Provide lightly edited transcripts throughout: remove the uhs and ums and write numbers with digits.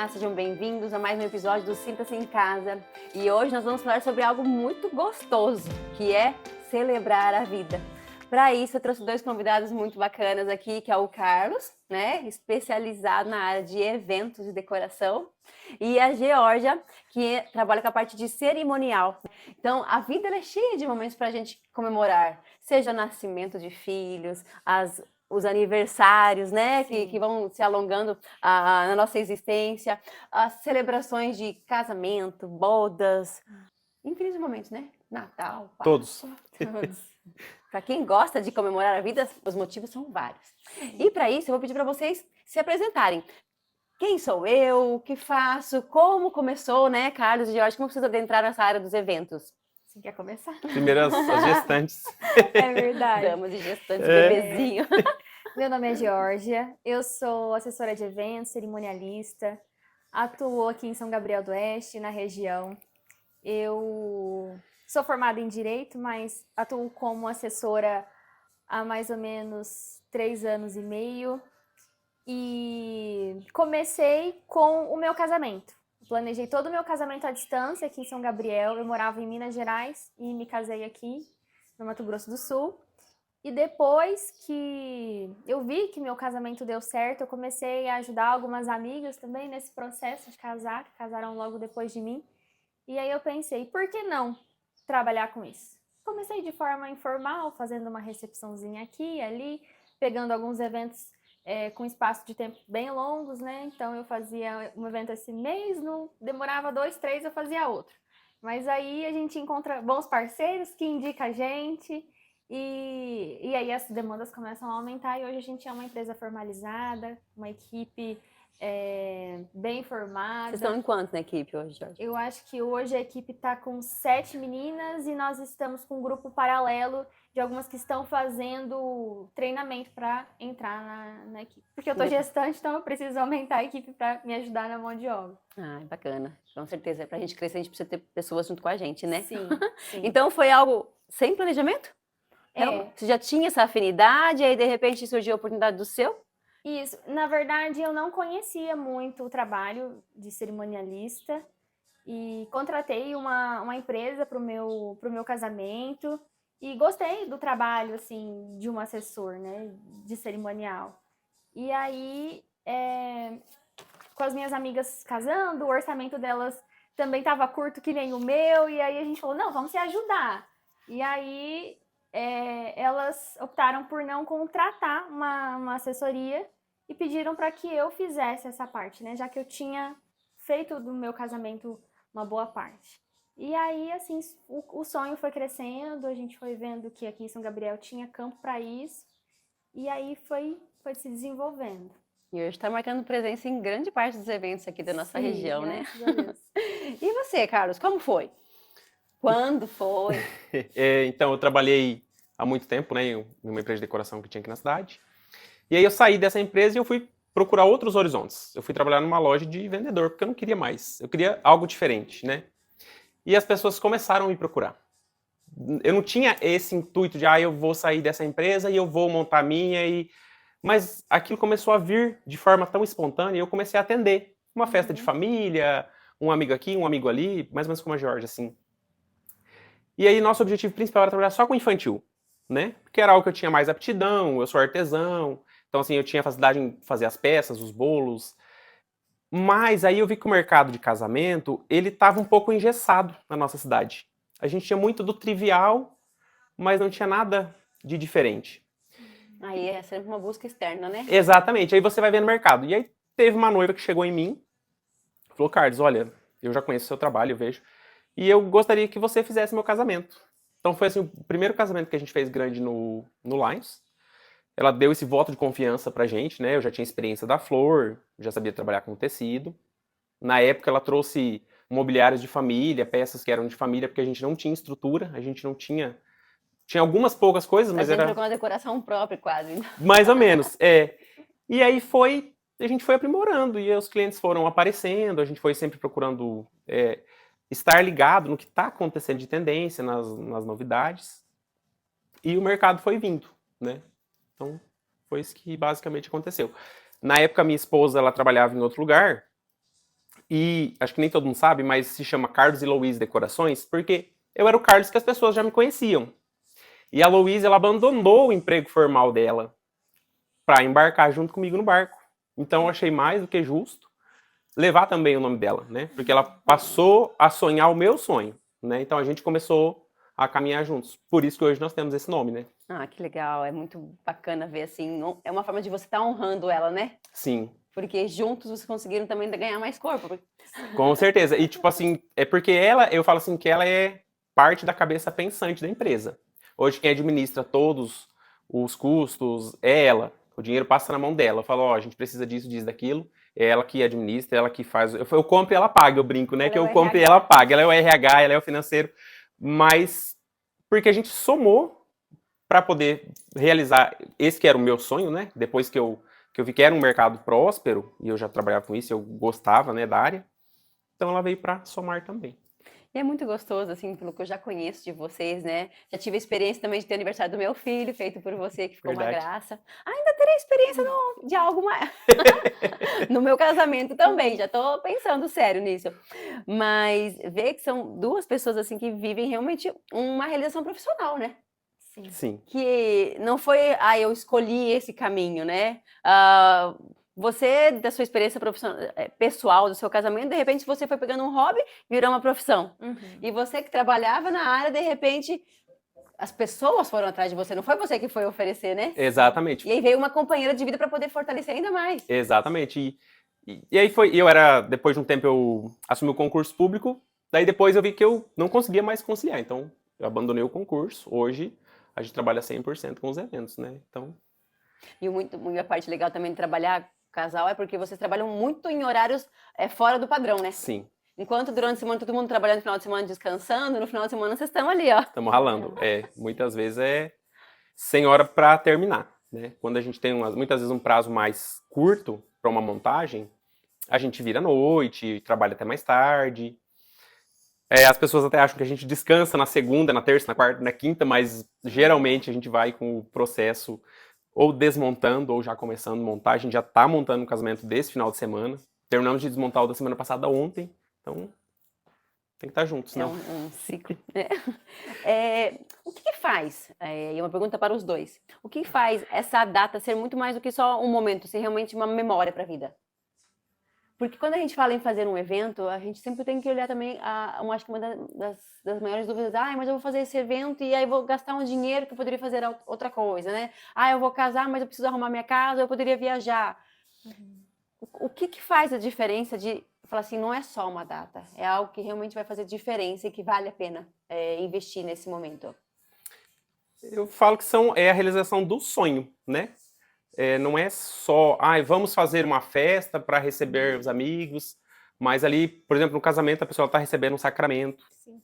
Olá, sejam bem-vindos a mais um episódio do Sinta-se em Casa. E hoje nós vamos falar sobre algo muito gostoso, que é celebrar a vida. Para isso, eu trouxe dois convidados muito bacanas aqui, que é o Carlos, né, especializado na área de eventos e decoração, e a Georgia, que trabalha com a parte de cerimonial. Então, a vida é cheia de momentos para a gente comemorar, seja o nascimento de filhos, os aniversários, né, que vão se alongando na nossa existência, as celebrações de casamento, bodas, infinitos momentos, né? Natal, Todos. Páscoa, todos. Para quem gosta de comemorar a vida, os motivos são vários. E para isso, eu vou pedir para vocês se apresentarem. Quem sou eu? O que faço? Como começou, né, Carlos e Jorge? Como vocês adentraram nessa área dos eventos? Você quer começar? Primeiro as gestantes. É verdade. Damas e gestantes, bebezinho. Meu nome é Georgia, eu sou assessora de eventos, cerimonialista, atuo aqui em São Gabriel do Oeste, na região. Eu sou formada em Direito, mas atuo como assessora há mais ou menos 3 anos e meio. E comecei com o meu casamento. Planejei todo o meu casamento à distância aqui em São Gabriel. Eu morava em Minas Gerais e me casei aqui no Mato Grosso do Sul. E depois que eu vi que meu casamento deu certo, eu comecei a ajudar algumas amigas também nesse processo de casar, que casaram logo depois de mim. E aí eu pensei, por que não trabalhar com isso? Comecei de forma informal, fazendo uma recepçãozinha aqui e ali, pegando alguns eventos com espaço de tempo bem longos, né? Então eu fazia um evento esse mês, não demorava 2, 3, eu fazia outro. Mas aí a gente encontra bons parceiros que indicam a gente e aí as demandas começam a aumentar e hoje a gente é uma empresa formalizada, uma equipe bem formada. Vocês estão em quantos na equipe hoje, Jorge? Eu acho que hoje a equipe está com 7 meninas e nós estamos com um grupo paralelo de algumas que estão fazendo treinamento para entrar na equipe. Porque eu tô gestante, então eu preciso aumentar a equipe para me ajudar na mão de obra. Ah, bacana. Com certeza. Para a gente crescer, a gente precisa ter pessoas junto com a gente, né? Sim, sim. Então foi algo sem planejamento? Você já tinha essa afinidade, aí de repente surgiu a oportunidade do seu? Isso. Na verdade, eu não conhecia muito o trabalho de cerimonialista e contratei uma empresa para o meu casamento e gostei do trabalho, assim, de um assessor, né, de cerimonial. E aí, com as minhas amigas casando, o orçamento delas também estava curto que nem o meu, e aí a gente falou, não, vamos se ajudar. E aí, elas optaram por não contratar uma assessoria e pediram para que eu fizesse essa parte, né? Já que eu tinha feito do meu casamento uma boa parte. E aí, assim, o sonho foi crescendo, a gente foi vendo que aqui em São Gabriel tinha campo para isso, e aí foi se desenvolvendo. E hoje está marcando presença em grande parte dos eventos aqui da nossa região, né? Graças a Deus. E você, Carlos, como foi? Quando foi? Então, eu trabalhei há muito tempo, né, em uma empresa de decoração que tinha aqui na cidade. E aí eu saí dessa empresa e eu fui procurar outros horizontes. Eu fui trabalhar numa loja de vendedor, porque eu não queria mais. Eu queria algo diferente, né? E as pessoas começaram a me procurar. Eu não tinha esse intuito de, eu vou sair dessa empresa e eu vou montar a minha. Mas aquilo começou a vir de forma tão espontânea e eu comecei a atender. Uma festa de família, um amigo aqui, um amigo ali, mais ou menos como a Jorge, assim. E aí nosso objetivo principal era trabalhar só com infantil, né? Porque era algo que eu tinha mais aptidão, eu sou artesão, então assim, eu tinha facilidade em fazer as peças, os bolos. Mas aí eu vi que o mercado de casamento, ele estava um pouco engessado na nossa cidade. A gente tinha muito do trivial, mas não tinha nada de diferente. Aí é sempre uma busca externa, né? Exatamente, aí você vai ver no mercado. E aí teve uma noiva que chegou em mim, falou, Carlos, olha, eu já conheço o seu trabalho, eu vejo, e eu gostaria que você fizesse meu casamento. Então foi assim, o primeiro casamento que a gente fez grande no Lions. Ela deu esse voto de confiança pra gente, né? Eu já tinha experiência da flor, já sabia trabalhar com tecido. Na época ela trouxe mobiliários de família, peças que eram de família, porque a gente não tinha estrutura, a gente não tinha... Tinha algumas poucas coisas, mas era... com uma decoração própria quase. Mais ou menos, E aí a gente foi aprimorando, e os clientes foram aparecendo, a gente foi sempre procurando estar ligado no que está acontecendo de tendência, nas novidades. E o mercado foi vindo, né? Então, foi isso que basicamente aconteceu. Na época, minha esposa, ela trabalhava em outro lugar, E acho que nem todo mundo sabe, mas se chama Carlos e Louise Decorações, porque eu era o Carlos que as pessoas já me conheciam. E a Louise, ela abandonou o emprego formal dela para embarcar junto comigo no barco. Então eu achei mais do que justo levar também o nome dela, né? Porque ela passou a sonhar o meu sonho, né? Então a gente começou a caminhar juntos. Por isso que hoje nós temos esse nome, né? Ah, que legal. É muito bacana ver assim. É uma forma de você estar honrando ela, né? Sim, Porque juntos vocês conseguiram também ganhar mais corpo. com certeza. E tipo assim, é porque ela, eu falo assim que ela é parte da cabeça pensante da empresa. Hoje quem administra todos os custos é ela. O dinheiro passa na mão dela. Eu falo, ó, a gente precisa disso, disso, daquilo. É ela que administra, ela que faz. Eu compro e ela paga, eu brinco, né? Ela Que é o eu compro e RH. ela paga. Ela é o RH, ela é o financeiro. Mas porque a gente somou para poder realizar esse que era o meu sonho, né? Depois que eu vi que era um mercado próspero, e eu já trabalhava com isso, eu gostava, né, da área. Então ela veio para somar também. E é muito gostoso, assim, pelo que eu já conheço de vocês, né? Já tive a experiência também de ter aniversário do meu filho, feito por você, que ficou uma Verdade. graça. Ainda terei experiência de algo mais. No meu casamento também, já tô pensando sério nisso. Mas ver que são duas pessoas, assim, que vivem realmente uma realização profissional, né? Sim. Sim, Que não foi, eu escolhi esse caminho, né? Você, da sua experiência profissional, pessoal, do seu casamento, de repente você foi pegando um hobby, virou uma profissão. Uhum. E você que trabalhava na área, de repente, as pessoas foram atrás de você, não foi você que foi oferecer, né? exatamente. E aí veio uma companheira de vida para poder fortalecer ainda mais. Exatamente. E aí foi, depois de um tempo eu assumi o concurso público, daí depois eu vi que eu não conseguia mais conciliar, então eu abandonei o concurso. Hoje a gente trabalha 100% com os eventos, né? Então, E a parte legal também de trabalhar casal é porque vocês trabalham muito em horários fora do padrão, né? sim, Enquanto durante a semana todo mundo trabalhando, no final de semana descansando, no final de semana vocês estão ali, ó. estamos ralando. Muitas vezes é sem hora para terminar, né? Quando a gente tem muitas vezes um prazo mais curto para uma montagem, a gente vira à noite, trabalha até mais tarde. As pessoas até acham que a gente descansa na segunda, na terça, na quarta, na quinta, mas geralmente a gente vai com o processo ou desmontando ou já começando a montar. A gente já está montando o casamento desse final de semana. Terminamos de desmontar o da semana passada ontem, então tem que estar juntos, É não? um ciclo. Né? O que faz, e uma pergunta para os dois, o que faz essa data ser muito mais do que só um momento, ser realmente uma memória para a vida? Porque quando a gente fala em fazer um evento, a gente sempre tem que olhar também, eu acho que uma das maiores dúvidas, mas eu vou fazer esse evento e aí vou gastar um dinheiro que eu poderia fazer outra coisa, né? Eu vou casar, mas eu preciso arrumar minha casa, eu poderia viajar. Uhum. O que faz a diferença de falar assim, não é só uma data, é algo que realmente vai fazer diferença e que vale a pena investir nesse momento? Eu falo que é a realização do sonho, né? Não é só, vamos fazer uma festa para receber os amigos, mas ali, por exemplo, no casamento a pessoa está recebendo um sacramento. Sim.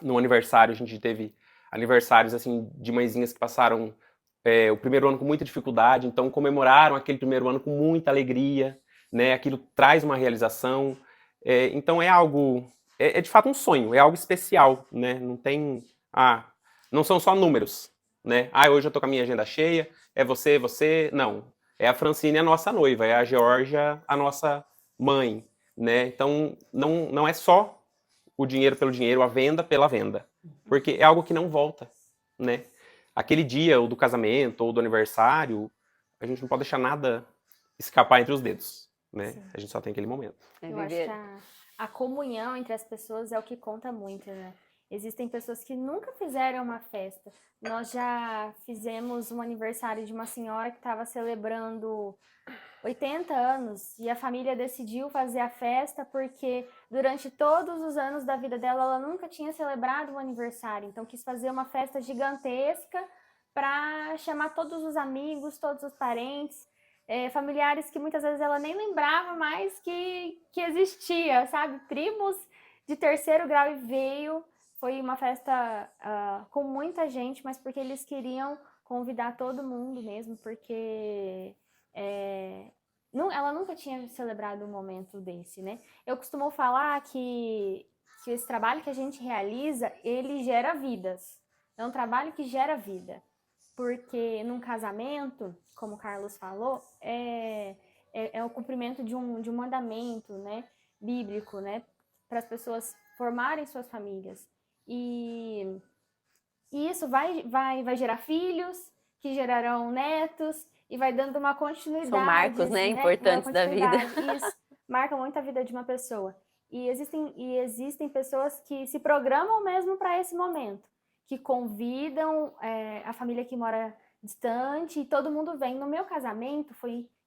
No aniversário, a gente teve aniversários assim de mãezinhas que passaram o primeiro ano com muita dificuldade, então comemoraram aquele primeiro ano com muita alegria, né? Aquilo traz uma realização. Então é algo, de fato um sonho, é algo especial, né? Não tem, não são só números, né? Hoje eu tô com a minha agenda cheia, é você, não. É a Francine a nossa noiva, é a Georgia a nossa mãe, né? Então não é só o dinheiro pelo dinheiro, a venda pela venda, porque é algo que não volta, né? Aquele dia, ou do casamento, ou do aniversário, a gente não pode deixar nada escapar entre os dedos, né? Sim. A gente só tem aquele momento. Eu acho que a comunhão entre as pessoas é o que conta muito, né? Existem pessoas que nunca fizeram uma festa. Nós já fizemos um aniversário de uma senhora que estava celebrando 80 anos e a família decidiu fazer a festa porque durante todos os anos da vida dela ela nunca tinha celebrado um aniversário, então quis fazer uma festa gigantesca para chamar todos os amigos, todos os parentes, familiares que muitas vezes ela nem lembrava mais que existia, sabe? Primos de terceiro grau, e veio. Foi uma festa com muita gente, mas porque eles queriam convidar todo mundo mesmo, porque ela nunca tinha celebrado um momento desse, né? Eu costumo falar que esse trabalho que a gente realiza, ele gera vidas. É um trabalho que gera vida. Porque num casamento, como o Carlos falou, é o cumprimento de um mandamento, né? bíblico, né? Para as pessoas formarem suas famílias. E isso vai gerar filhos, que gerarão netos, e vai dando uma continuidade. São marcos, né? Importantes da vida. Isso, marca muito a vida de uma pessoa. E existem pessoas que se programam mesmo para esse momento, que convidam a família que mora distante, e todo mundo vem. No meu casamento,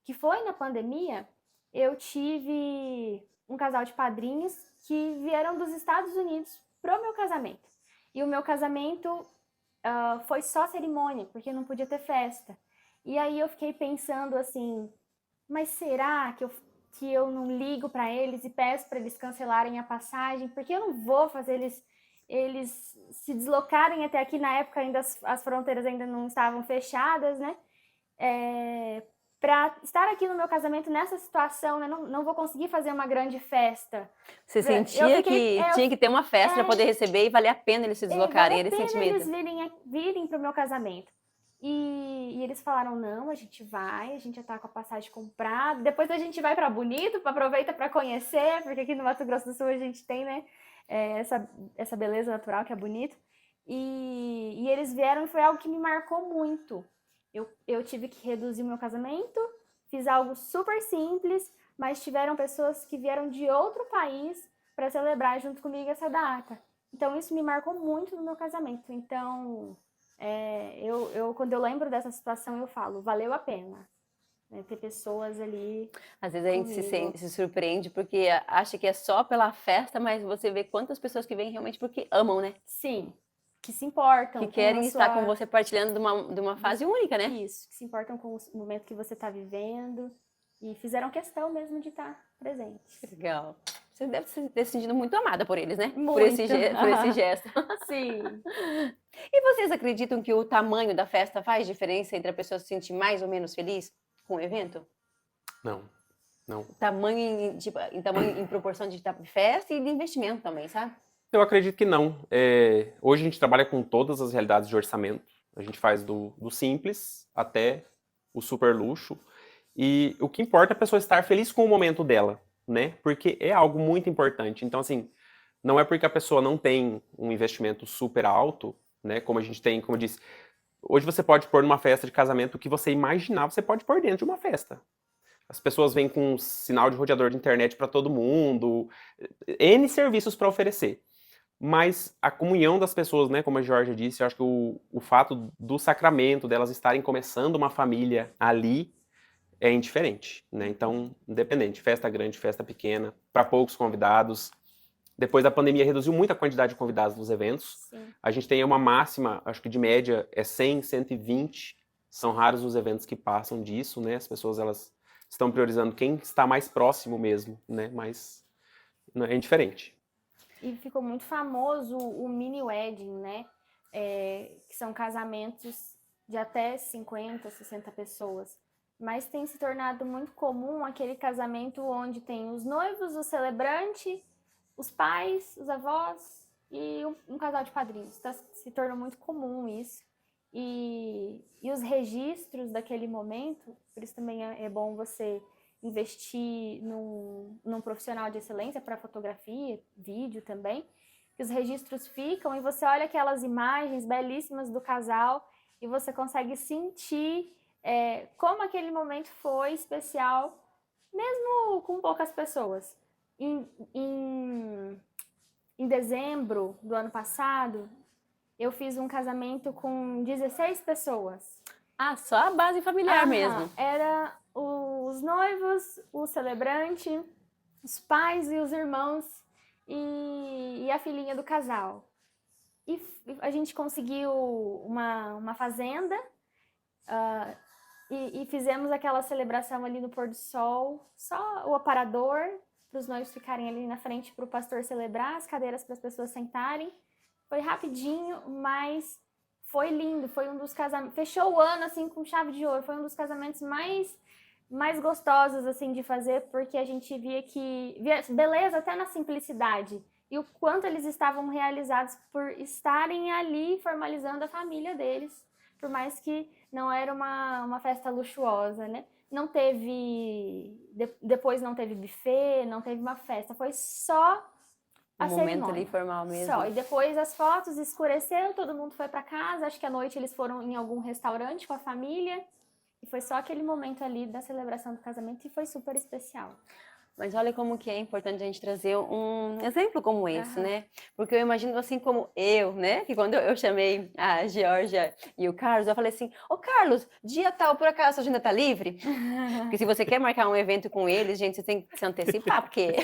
que foi na pandemia, eu tive um casal de padrinhos que vieram dos Estados Unidos pro meu casamento. E o meu casamento foi só cerimônia, porque não podia ter festa. E aí eu fiquei pensando assim, mas será que eu não ligo para eles e peço para eles cancelarem a passagem? Porque eu não vou fazer eles se deslocarem até aqui. Na época ainda as fronteiras ainda não estavam fechadas, né? Para estar aqui no meu casamento nessa situação, né? Não vou conseguir fazer uma grande festa. Você sentia que tinha que ter uma festa para poder receber e valer a pena eles se deslocarem, vale a pena sentimento. eles virem para o meu casamento. E eles falaram, não, a gente já tá com a passagem comprada, depois a gente vai para Bonito, aproveita para conhecer, porque aqui no Mato Grosso do Sul a gente tem, né, essa beleza natural que é Bonito. E eles vieram e foi algo que me marcou muito. Eu tive que reduzir o meu casamento, fiz algo super simples, mas tiveram pessoas que vieram de outro país para celebrar junto comigo essa data. Então isso me marcou muito no meu casamento. Então quando eu lembro dessa situação, eu falo, valeu a pena, né, ter pessoas ali. Às vezes a gente se surpreende porque acha que é só pela festa, mas você vê quantas pessoas que vêm realmente porque amam, né? Sim, que se importam. Que querem estar com você partilhando de uma fase única, né? Isso, que se importam com o momento que você está vivendo e fizeram questão mesmo de estar presentes. Legal. Você deve ter se sentido muito amada por eles, né? Muito. Por esse gesto. Sim. E vocês acreditam que o tamanho da festa faz diferença entre a pessoa se sentir mais ou menos feliz com o evento? Não. Tamanho em tamanho em proporção de festa e de investimento também, sabe? Eu acredito que não. Hoje a gente trabalha com todas as realidades de orçamento. A gente faz do simples até o super luxo. E o que importa é a pessoa estar feliz com o momento dela, né? Porque é algo muito importante. Então, assim, não é porque a pessoa não tem um investimento super alto, né? Como a gente tem, como eu disse, hoje você pode pôr numa festa de casamento o que você imaginar, você pode pôr dentro de uma festa. As pessoas vêm com um sinal de roteador de internet para todo mundo, N serviços para oferecer. Mas a comunhão das pessoas, né, como a Georgia disse, eu acho que o fato do sacramento, delas estarem começando uma família ali, é indiferente, né? Então, independente, festa grande, festa pequena, para poucos convidados. Depois da pandemia reduziu muito a quantidade de convidados nos eventos. Sim. A gente tem uma máxima, acho que de média é 100, 120. São raros os eventos que passam disso, né? As pessoas elas estão priorizando quem está mais próximo mesmo, né? Mas é indiferente. E ficou muito famoso o mini wedding, né? Que são casamentos de até 50, 60 pessoas. Mas tem se tornado muito comum aquele casamento onde tem os noivos, o celebrante, os pais, os avós e um casal de padrinhos. Se tornou muito comum isso. E os registros daquele momento, por isso também é bom você investir num profissional de excelência para fotografia, vídeo também, que os registros ficam e você olha aquelas imagens belíssimas do casal e você consegue sentir como aquele momento foi especial, mesmo com poucas pessoas. Em dezembro do ano passado, eu fiz um casamento com 16 pessoas. Ah, só a base familiar mesmo. Era os noivos, o celebrante, os pais e os irmãos e a filhinha do casal. E a gente conseguiu uma fazenda e fizemos aquela celebração ali no pôr do sol, só o aparador, para os noivos ficarem ali na frente para o pastor celebrar, as cadeiras para as pessoas sentarem. Foi rapidinho, mas foi lindo, foi um dos casamentos, fechou o ano assim com chave de ouro, foi um dos casamentos mais gostosos assim de fazer, porque a gente via beleza até na simplicidade e o quanto eles estavam realizados por estarem ali formalizando a família deles, por mais que não era uma festa luxuosa, né? não teve... Depois não teve buffet, não teve uma festa. Foi só a momento cerimônia. ali formal mesmo. Só. E depois as fotos escureceram, todo mundo foi para casa. Acho que à noite eles foram em algum restaurante com a família. E foi só aquele momento ali da celebração do casamento e foi super especial. Mas olha como que é importante a gente trazer um exemplo como esse, Aham. né? Porque eu imagino assim como eu, né? Que quando eu chamei a Georgia e o Carlos, eu falei assim, ô Carlos, dia tal, por acaso a agenda tá livre? Porque se você quer marcar um evento com eles, gente, você tem que se antecipar, porque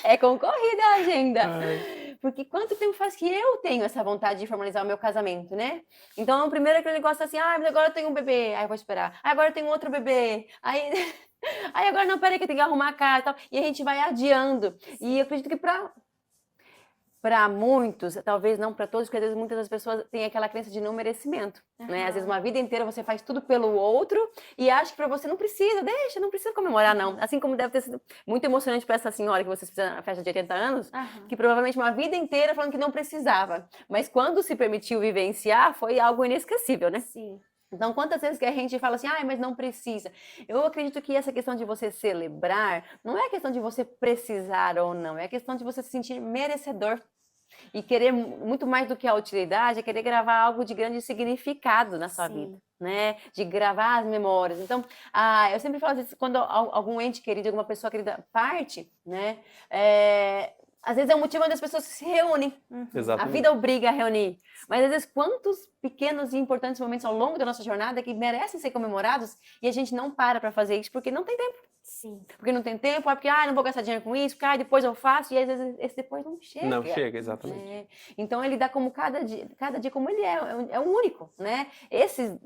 é concorrida a agenda. Ai. Porque quanto tempo faz que eu tenho essa vontade de formalizar o meu casamento, né? Então, primeiro aquele negócio assim, mas agora eu tenho um bebê, aí eu vou esperar. Agora eu tenho outro bebê, aí... Aí agora não, peraí que eu tenho que arrumar a casa e tal. E a gente vai adiando. E eu acredito que para muitos, talvez não para todos, porque às vezes muitas das pessoas têm aquela crença de não merecimento, né? Às vezes uma vida inteira você faz tudo pelo outro e acha que para você não precisa, deixa, não precisa comemorar não. Assim como deve ter sido muito emocionante para essa senhora que vocês fizeram na festa de 80 anos, que provavelmente uma vida inteira falando que não precisava. Mas quando se permitiu vivenciar, foi algo inesquecível, né? Sim. Então, quantas vezes que a gente fala assim, mas não precisa. Eu acredito que essa questão de você celebrar não é questão de você precisar ou não, é questão de você se sentir merecedor. E querer muito mais do que a utilidade, é querer gravar algo de grande significado na sua vida, né? De gravar as memórias. Então, eu sempre falo assim, quando algum ente querido, alguma pessoa querida parte, né? Às vezes é um motivo onde as pessoas se reúnem. A vida obriga a reunir. Mas às vezes quantos pequenos e importantes momentos ao longo da nossa jornada que merecem ser comemorados e a gente não para fazer isso porque não tem tempo. Sim. Porque não tem tempo, porque não vou gastar dinheiro com isso, porque depois eu faço, e às vezes esse depois não chega. Não chega, exatamente. Então ele dá como cada dia como ele é um único, né? Esses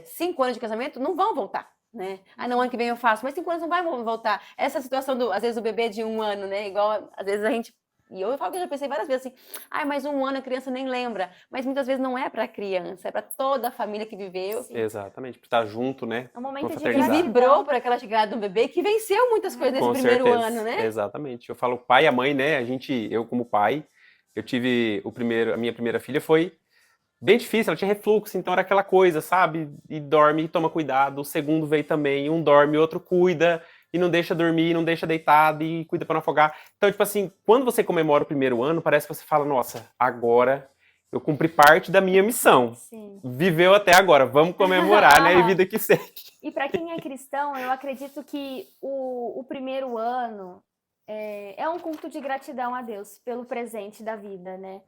5 anos de casamento não vão voltar. Né? No ano que vem eu faço, mas 5 anos não vai voltar. Essa situação, às vezes, o bebê de 1 ano, né? Igual, às vezes a gente... E eu falo que eu já pensei várias vezes assim, mas 1 ano a criança nem lembra. Mas muitas vezes não é para a criança, é para toda a família que viveu. Sim. Exatamente, para estar junto, né? É um momento de que vibrou por aquela chegada do bebê, que venceu muitas coisas nesse primeiro ano, né? Exatamente. Eu falo pai e a mãe, né? Eu como pai, eu tive a minha primeira filha foi bem difícil, ela tinha refluxo, então era aquela coisa, sabe? E dorme, e toma cuidado. O segundo veio também, um dorme, o outro cuida, e não deixa dormir, não deixa deitado, e cuida para não afogar. Então, tipo assim, quando você comemora o primeiro ano, parece que você fala, nossa, agora eu cumpri parte da minha missão. Sim. Viveu até agora, vamos comemorar, né? E vida que segue. E para quem é cristão, eu acredito que o primeiro ano é um culto de gratidão a Deus pelo presente da vida, né?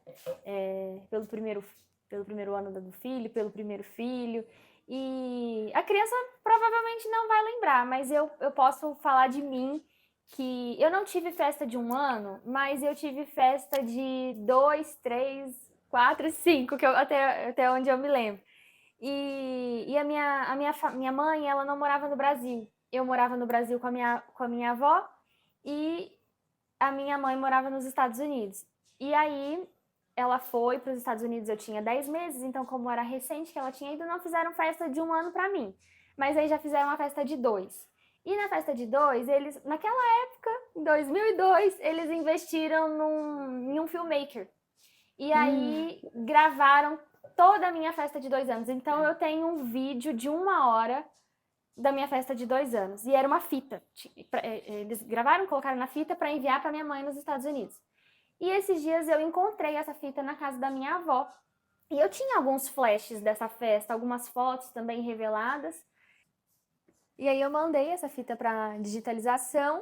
Pelo primeiro ano do filho, pelo primeiro filho. E a criança provavelmente não vai lembrar, mas eu posso falar de mim que eu não tive festa de 1 ano, mas eu tive festa de 2, 3, 4, 5, que até onde eu me lembro. E a minha mãe, ela não morava no Brasil. Eu morava no Brasil com a minha avó e a minha mãe morava nos Estados Unidos. E aí ela foi para os Estados Unidos, eu tinha 10 meses, então como era recente que ela tinha ido, não fizeram festa de 1 ano para mim. Mas aí já fizeram uma festa de 2. E na festa de 2, eles, naquela época, em 2002, eles investiram em um filmmaker. E aí gravaram toda a minha festa de 2 anos. Então eu tenho um vídeo de 1 hora da minha festa de 2 anos. E era uma fita. Eles gravaram, colocaram na fita para enviar para minha mãe nos Estados Unidos. E esses dias eu encontrei essa fita na casa da minha avó. E eu tinha alguns flashes dessa festa, algumas fotos também reveladas. E aí eu mandei essa fita para digitalização.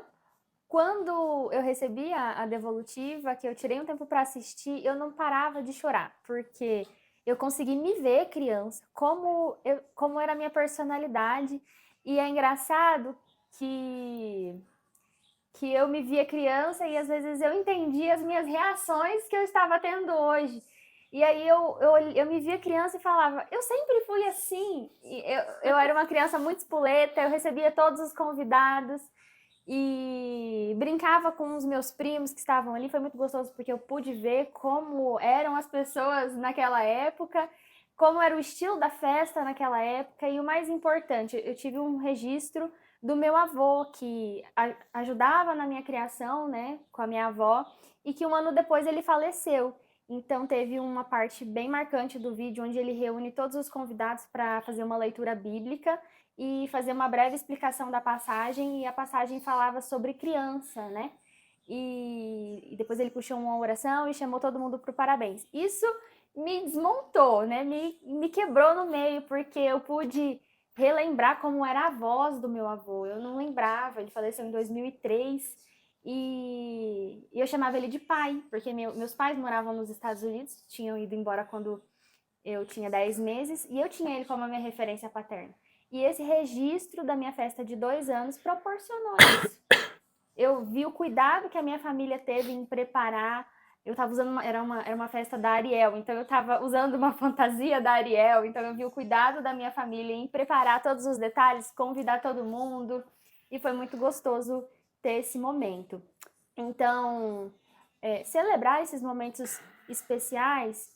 Quando eu recebi a devolutiva, que eu tirei um tempo para assistir, eu não parava de chorar, porque eu consegui me ver criança, como era a minha personalidade. E é engraçado que eu me via criança e às vezes eu entendia as minhas reações que eu estava tendo hoje. E aí eu me via criança e falava, eu sempre fui assim. Eu era uma criança muito espoleta, eu recebia todos os convidados e brincava com os meus primos que estavam ali. Foi muito gostoso porque eu pude ver como eram as pessoas naquela época, como era o estilo da festa naquela época. E o mais importante, eu tive um registro do meu avô, que ajudava na minha criação, né, com a minha avó, e que 1 ano depois ele faleceu. Então teve uma parte bem marcante do vídeo onde ele reúne todos os convidados para fazer uma leitura bíblica e fazer uma breve explicação da passagem, e a passagem falava sobre criança, né? E depois ele puxou uma oração e chamou todo mundo para o parabéns. Isso me desmontou, né? Me quebrou no meio, porque eu pude relembrar como era a voz do meu avô. Eu não lembrava, ele faleceu em 2003 e eu chamava ele de pai, porque meus pais moravam nos Estados Unidos, tinham ido embora quando eu tinha 10 meses e eu tinha ele como a minha referência paterna. E esse registro da minha festa de 2 anos proporcionou isso. Eu vi o cuidado que a minha família teve em preparar. Eu estava usando era uma festa da Ariel, então eu estava usando uma fantasia da Ariel, então eu vi o cuidado da minha família em preparar todos os detalhes, convidar todo mundo, e foi muito gostoso ter esse momento. Então, celebrar esses momentos especiais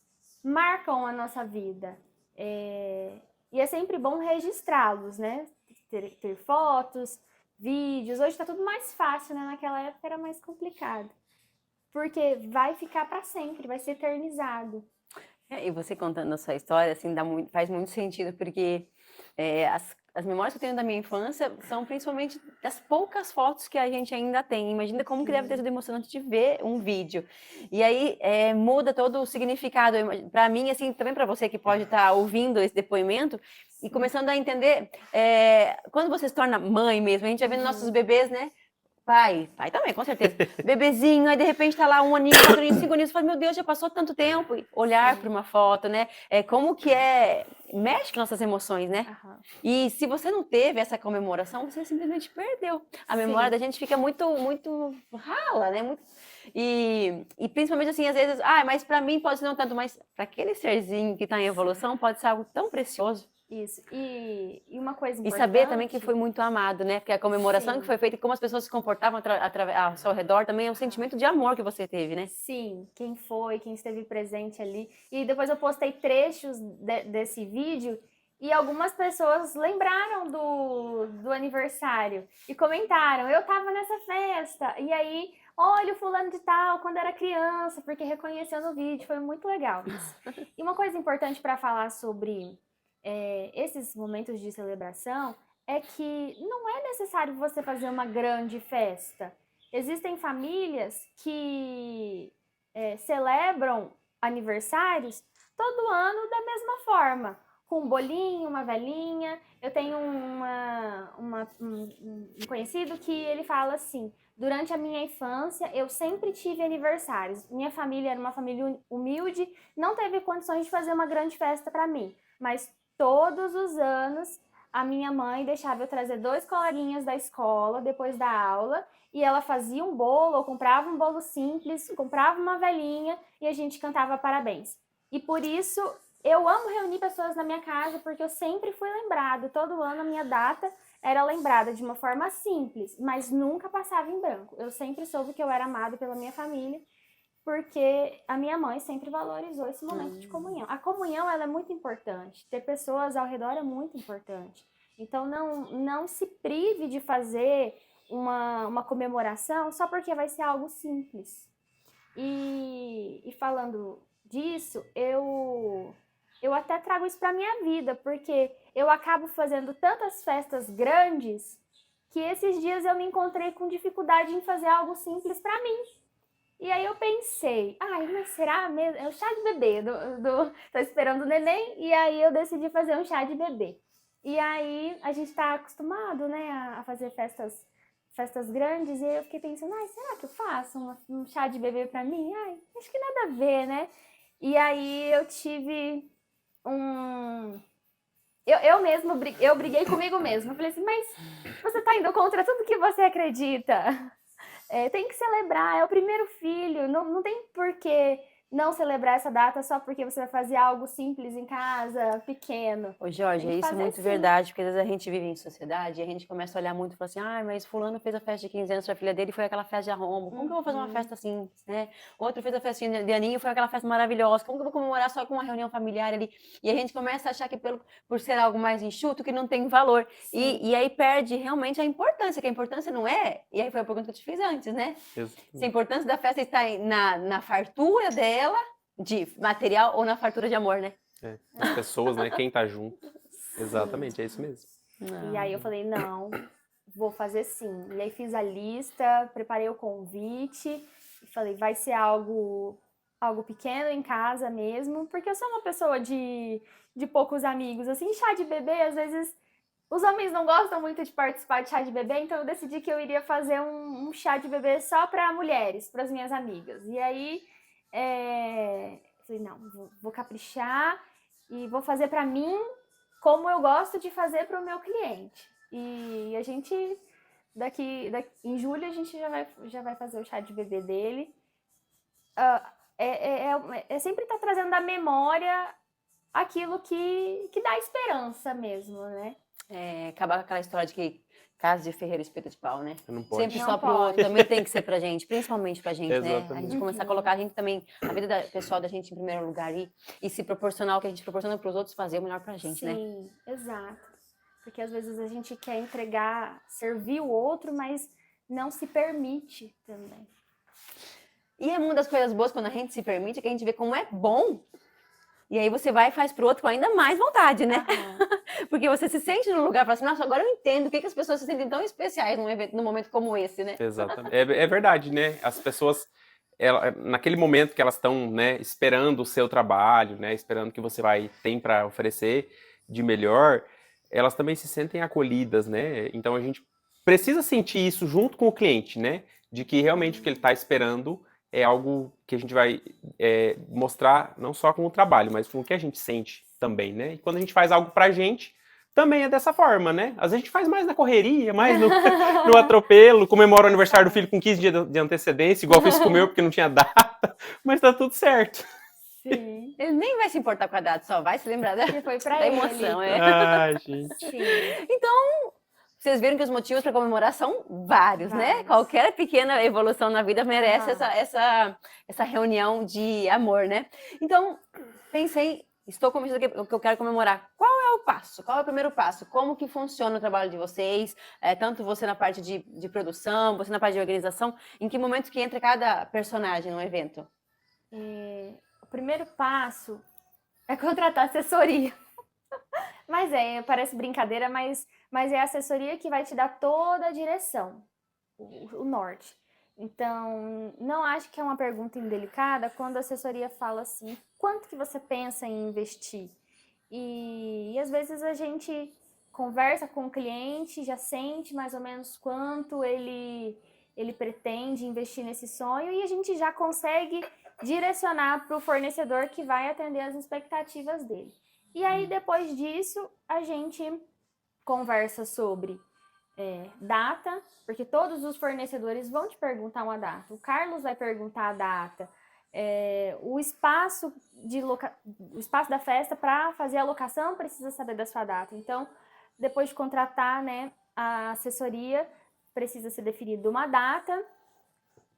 marcam a nossa vida. E é sempre bom registrá-los, né? Ter fotos, vídeos. Hoje está tudo mais fácil, né? Naquela época era mais complicado. Porque vai ficar para sempre, vai ser eternizado. E você contando a sua história, assim, faz muito sentido, porque as memórias que eu tenho da minha infância são principalmente das poucas fotos que a gente ainda tem. Imagina como que deve ter sido emocionante de ver um vídeo. E aí muda todo o significado. Para mim, assim, também para você que pode estar ouvindo esse depoimento e começando a entender, quando você se torna mãe mesmo, a gente vai vendo nossos bebês, né? Pai também, com certeza. Bebezinho, aí de repente tá lá 1 aninho, 4 aninhos, 5 aninhos, você fala, meu Deus, já passou tanto tempo. Olhar para uma foto, né? Como que mexe com nossas emoções, né? Uhum. E se você não teve essa comemoração, você simplesmente perdeu. A memória da gente fica muito, muito rala, né? E principalmente assim, às vezes, mas para mim pode ser não tanto, mas para aquele serzinho que tá em evolução, pode ser algo tão precioso. Isso. E uma coisa importante... E saber também que foi muito amado, né? Porque a comemoração que foi feita e como as pessoas se comportavam ao seu redor também é um sentimento de amor que você teve, né? Sim, quem esteve presente ali. E depois eu postei trechos desse vídeo e algumas pessoas lembraram do aniversário e comentaram, eu tava nessa festa. E aí, olha o fulano de tal, quando era criança, porque reconheceu no vídeo, foi muito legal isso. E uma coisa importante para falar sobre... esses momentos de celebração é que não é necessário você fazer uma grande festa. Existem famílias que celebram aniversários todo ano da mesma forma, com um bolinho, uma velhinha. Eu tenho um conhecido que ele fala assim, durante a minha infância eu sempre tive aniversários. Minha família era uma família humilde, não teve condições de fazer uma grande festa para mim, mas todos os anos, a minha mãe deixava eu trazer 2 coleguinhas da escola depois da aula e ela fazia um bolo, ou comprava um bolo simples, comprava uma velhinha e a gente cantava parabéns. E por isso eu amo reunir pessoas na minha casa, porque eu sempre fui lembrada. Todo ano a minha data era lembrada de uma forma simples, mas nunca passava em branco. Eu sempre soube que eu era amada pela minha família, porque a minha mãe sempre valorizou esse momento de comunhão. A comunhão, ela é muito importante. Ter pessoas ao redor é muito importante. Então, não se prive de fazer uma comemoração só porque vai ser algo simples. E falando disso, eu até trago isso para minha vida, porque eu acabo fazendo tantas festas grandes que esses dias eu me encontrei com dificuldade em fazer algo simples para mim. E aí eu pensei, mas será mesmo? É o chá de bebê, tô esperando o neném, e aí eu decidi fazer um chá de bebê. E aí a gente tá acostumado, né, a fazer festas grandes, e aí eu fiquei pensando, será que eu faço um chá de bebê pra mim? Acho que nada a ver, né? E aí eu tive eu mesma, eu briguei comigo mesma. Eu falei assim, mas você tá indo contra tudo que você acredita. Tem que celebrar, é o primeiro filho, não tem por que não celebrar essa data só porque você vai fazer algo simples em casa, pequeno. Ô, Jorge, isso é muito verdade, porque às vezes a gente vive em sociedade e a gente começa a olhar muito e fala assim, mas fulano fez a festa de 15 anos pra filha dele e foi aquela festa de arrombo. Como que eu vou fazer uma festa assim, né? Outro fez a festinha de aninho e foi aquela festa maravilhosa. Como que eu vou comemorar só com uma reunião familiar ali? E a gente começa a achar que por ser algo mais enxuto, que não tem valor. E aí perde realmente a importância, que a importância não é... E aí foi a pergunta que eu te fiz antes, né? Se a importância da festa está na fartura dela, de material ou na fartura de amor, né? As pessoas, né? Quem tá junto. Exatamente, é isso mesmo. E aí eu falei, não, vou fazer sim. E aí fiz a lista, preparei o convite e falei, vai ser algo pequeno em casa mesmo, porque eu sou uma pessoa de poucos amigos. Assim, chá de bebê, às vezes os homens não gostam muito de participar de chá de bebê, então eu decidi que eu iria fazer um chá de bebê só para mulheres, para as minhas amigas. E aí, falei, não, vou caprichar e vou fazer para mim como eu gosto de fazer para o meu cliente. E a gente, daqui em julho, a gente já vai fazer o chá de bebê dele. Sempre estar trazendo da memória aquilo que dá esperança mesmo, né? Acabar com aquela história de que casa de ferreiro espeta de pau, né? Não pode. Sempre Não só pro pode. outro, também tem que ser pra gente, principalmente pra gente, né? A Exatamente. gente começar a colocar a gente também, a vida pessoal da gente em primeiro lugar e se proporcionar o que a gente proporciona pros outros fazer o melhor pra gente, né? Sim, exato. Porque às vezes a gente quer entregar, servir o outro, mas não se permite também. E é uma das coisas boas quando a gente se permite, que a gente vê como é bom. E aí você vai e faz pro outro com ainda mais vontade, né? Porque você se sente no lugar e fala assim, nossa, agora eu entendo por que as pessoas se sentem tão especiais num momento como esse, né? Exatamente. É verdade, né? As pessoas, naquele momento que elas estão, né, esperando o seu trabalho, né, esperando o que você tem para oferecer de melhor, elas também se sentem acolhidas, né? Então a gente precisa sentir isso junto com o cliente, né? De que realmente o que ele está esperando é algo que a gente vai mostrar não só com o trabalho, mas com o que a gente sente também, né? E quando a gente faz algo pra gente, também é dessa forma, né? Às vezes a gente faz mais na correria, mais no atropelo, comemora o aniversário do filho com 15 dias de antecedência, igual fiz com o meu, porque não tinha data, mas tá tudo certo. Sim. Ele nem vai se importar com a data, só vai se lembrar Que foi pra da ele. emoção, Ai, gente. Sim. Então, vocês viram que os motivos para comemorar são vários, né? Vários. Qualquer pequena evolução na vida merece essa reunião de amor, né? Então, pensei, estou convencida que eu quero comemorar. Qual é o passo? Qual é o primeiro passo? Como que funciona o trabalho de vocês? Tanto você na parte de produção, você na parte de organização. Em que momento que entra cada personagem no evento? O primeiro passo é contratar assessoria. Mas parece brincadeira, mas é a assessoria que vai te dar toda a direção, o norte. Então, não acho que é uma pergunta indelicada quando a assessoria fala assim, quanto que você pensa em investir? E às vezes a gente conversa com o cliente, já sente mais ou menos quanto ele pretende investir nesse sonho e a gente já consegue direcionar para o fornecedor que vai atender as expectativas dele. E aí, depois disso, a gente conversa sobre data, porque todos os fornecedores vão te perguntar uma data. O Carlos vai perguntar a data. O espaço da festa para fazer a locação precisa saber da sua data. Então, depois de contratar, né, a assessoria, precisa ser definida uma data.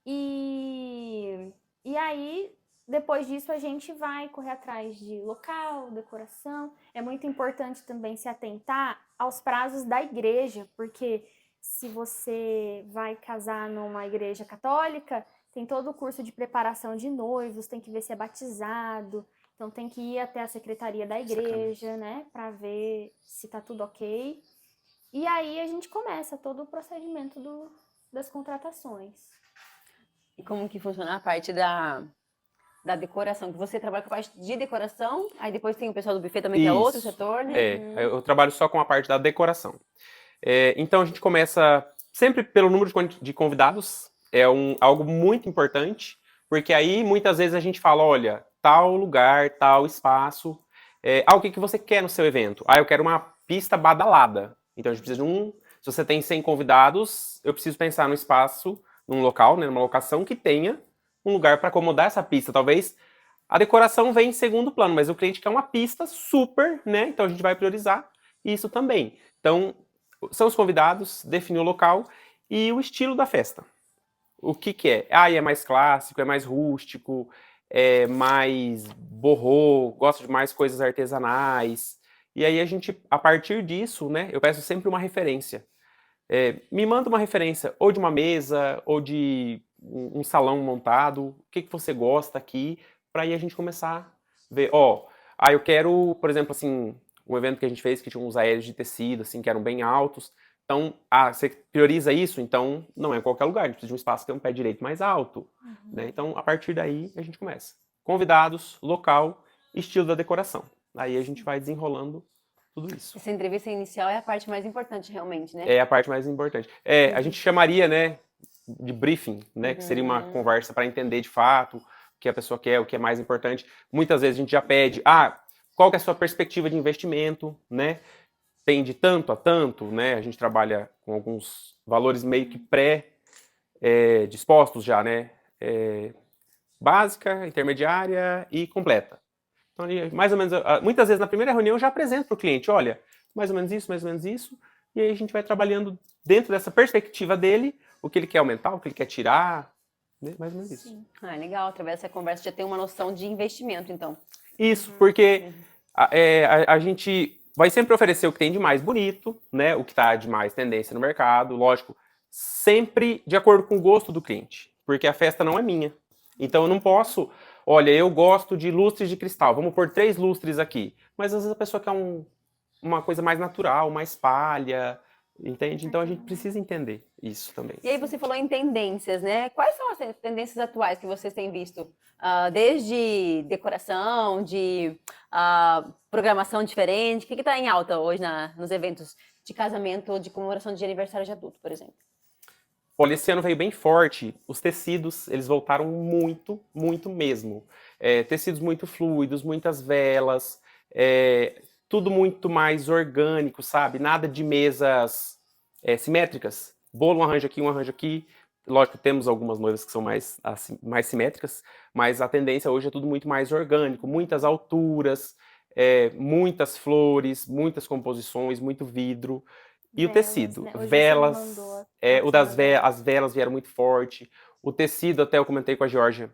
E aí, depois disso, a gente vai correr atrás de local, decoração. É muito importante também se atentar aos prazos da igreja, porque se você vai casar numa igreja católica, tem todo o curso de preparação de noivos, tem que ver se é batizado, então tem que ir até a secretaria da igreja, né, para ver se tá tudo ok. E aí a gente começa todo o procedimento das contratações. E como que funciona a parte da decoração? Que você trabalha com a parte de decoração, aí depois tem o pessoal do buffet também, que é outro setor, né? Eu trabalho só com a parte da decoração. Então a gente começa sempre pelo número de convidados, algo muito importante, porque aí muitas vezes a gente fala, olha, tal lugar, tal espaço, o que você quer no seu evento? Eu quero uma pista badalada. Então a gente precisa se você tem 100 convidados, eu preciso pensar no espaço, num local, né, numa locação que tenha um lugar para acomodar essa pista. Talvez a decoração vem em segundo plano, mas o cliente quer uma pista super, né? Então a gente vai priorizar isso também. Então, são os convidados, definir o local e o estilo da festa. O que é? É mais clássico, é mais rústico, é mais borrô, gosta de mais coisas artesanais. E aí a partir disso, né, eu peço sempre uma referência. Me manda uma referência, ou de uma mesa, ou de um salão montado, o que você gosta aqui, para aí a gente começar a ver, eu quero, por exemplo, assim, um evento que a gente fez que tinha uns aéreos de tecido, assim, que eram bem altos. Então, você prioriza isso, então não é em qualquer lugar, a gente precisa de um espaço que tem um pé direito mais alto, né? Então, a partir daí, a gente começa. Convidados, local, estilo da decoração. Aí a gente vai desenrolando tudo isso. Essa entrevista inicial é a parte mais importante, realmente, né? É a parte mais importante. A gente chamaria, né, de briefing, né, que seria uma conversa para entender de fato o que a pessoa quer, o que é mais importante. Muitas vezes a gente já pede, qual que é a sua perspectiva de investimento, né? Tem de tanto a tanto, né? A gente trabalha com alguns valores meio que pré-dispostos já, né? Básica, intermediária e completa. Então, mais ou menos, muitas vezes na primeira reunião eu já apresento para o cliente, olha, mais ou menos isso, e aí a gente vai trabalhando dentro dessa perspectiva dele, o que ele quer aumentar, o que ele quer tirar, né? Mais ou menos isso. Legal, através dessa conversa já tem uma noção de investimento, então. Isso, porque a gente vai sempre oferecer o que tem de mais bonito, né? O que está de mais tendência no mercado, lógico, sempre de acordo com o gosto do cliente, porque a festa não é minha. Então eu não posso, olha, eu gosto de lustres de cristal, vamos pôr 3 lustres aqui. Mas às vezes a pessoa quer uma coisa mais natural, mais palha, entende? Então a gente precisa entender isso também. E aí você falou em tendências, né? Quais são as tendências atuais que vocês têm visto? Desde decoração, de programação diferente, o que está em alta hoje nos eventos de casamento ou de comemoração de aniversário de adulto, por exemplo? Olha, esse ano veio bem forte. Os tecidos, eles voltaram muito, muito mesmo. Tecidos muito fluidos, muitas velas, tudo muito mais orgânico, sabe? Nada de mesas simétricas. Bolo, um arranjo aqui. Lógico, temos algumas noivas que são mais simétricas, mas a tendência hoje é tudo muito mais orgânico. Muitas alturas, muitas flores, muitas composições, muito vidro. E Velas, o tecido, né? velas, as velas vieram muito forte. O tecido, até eu comentei com a Georgia,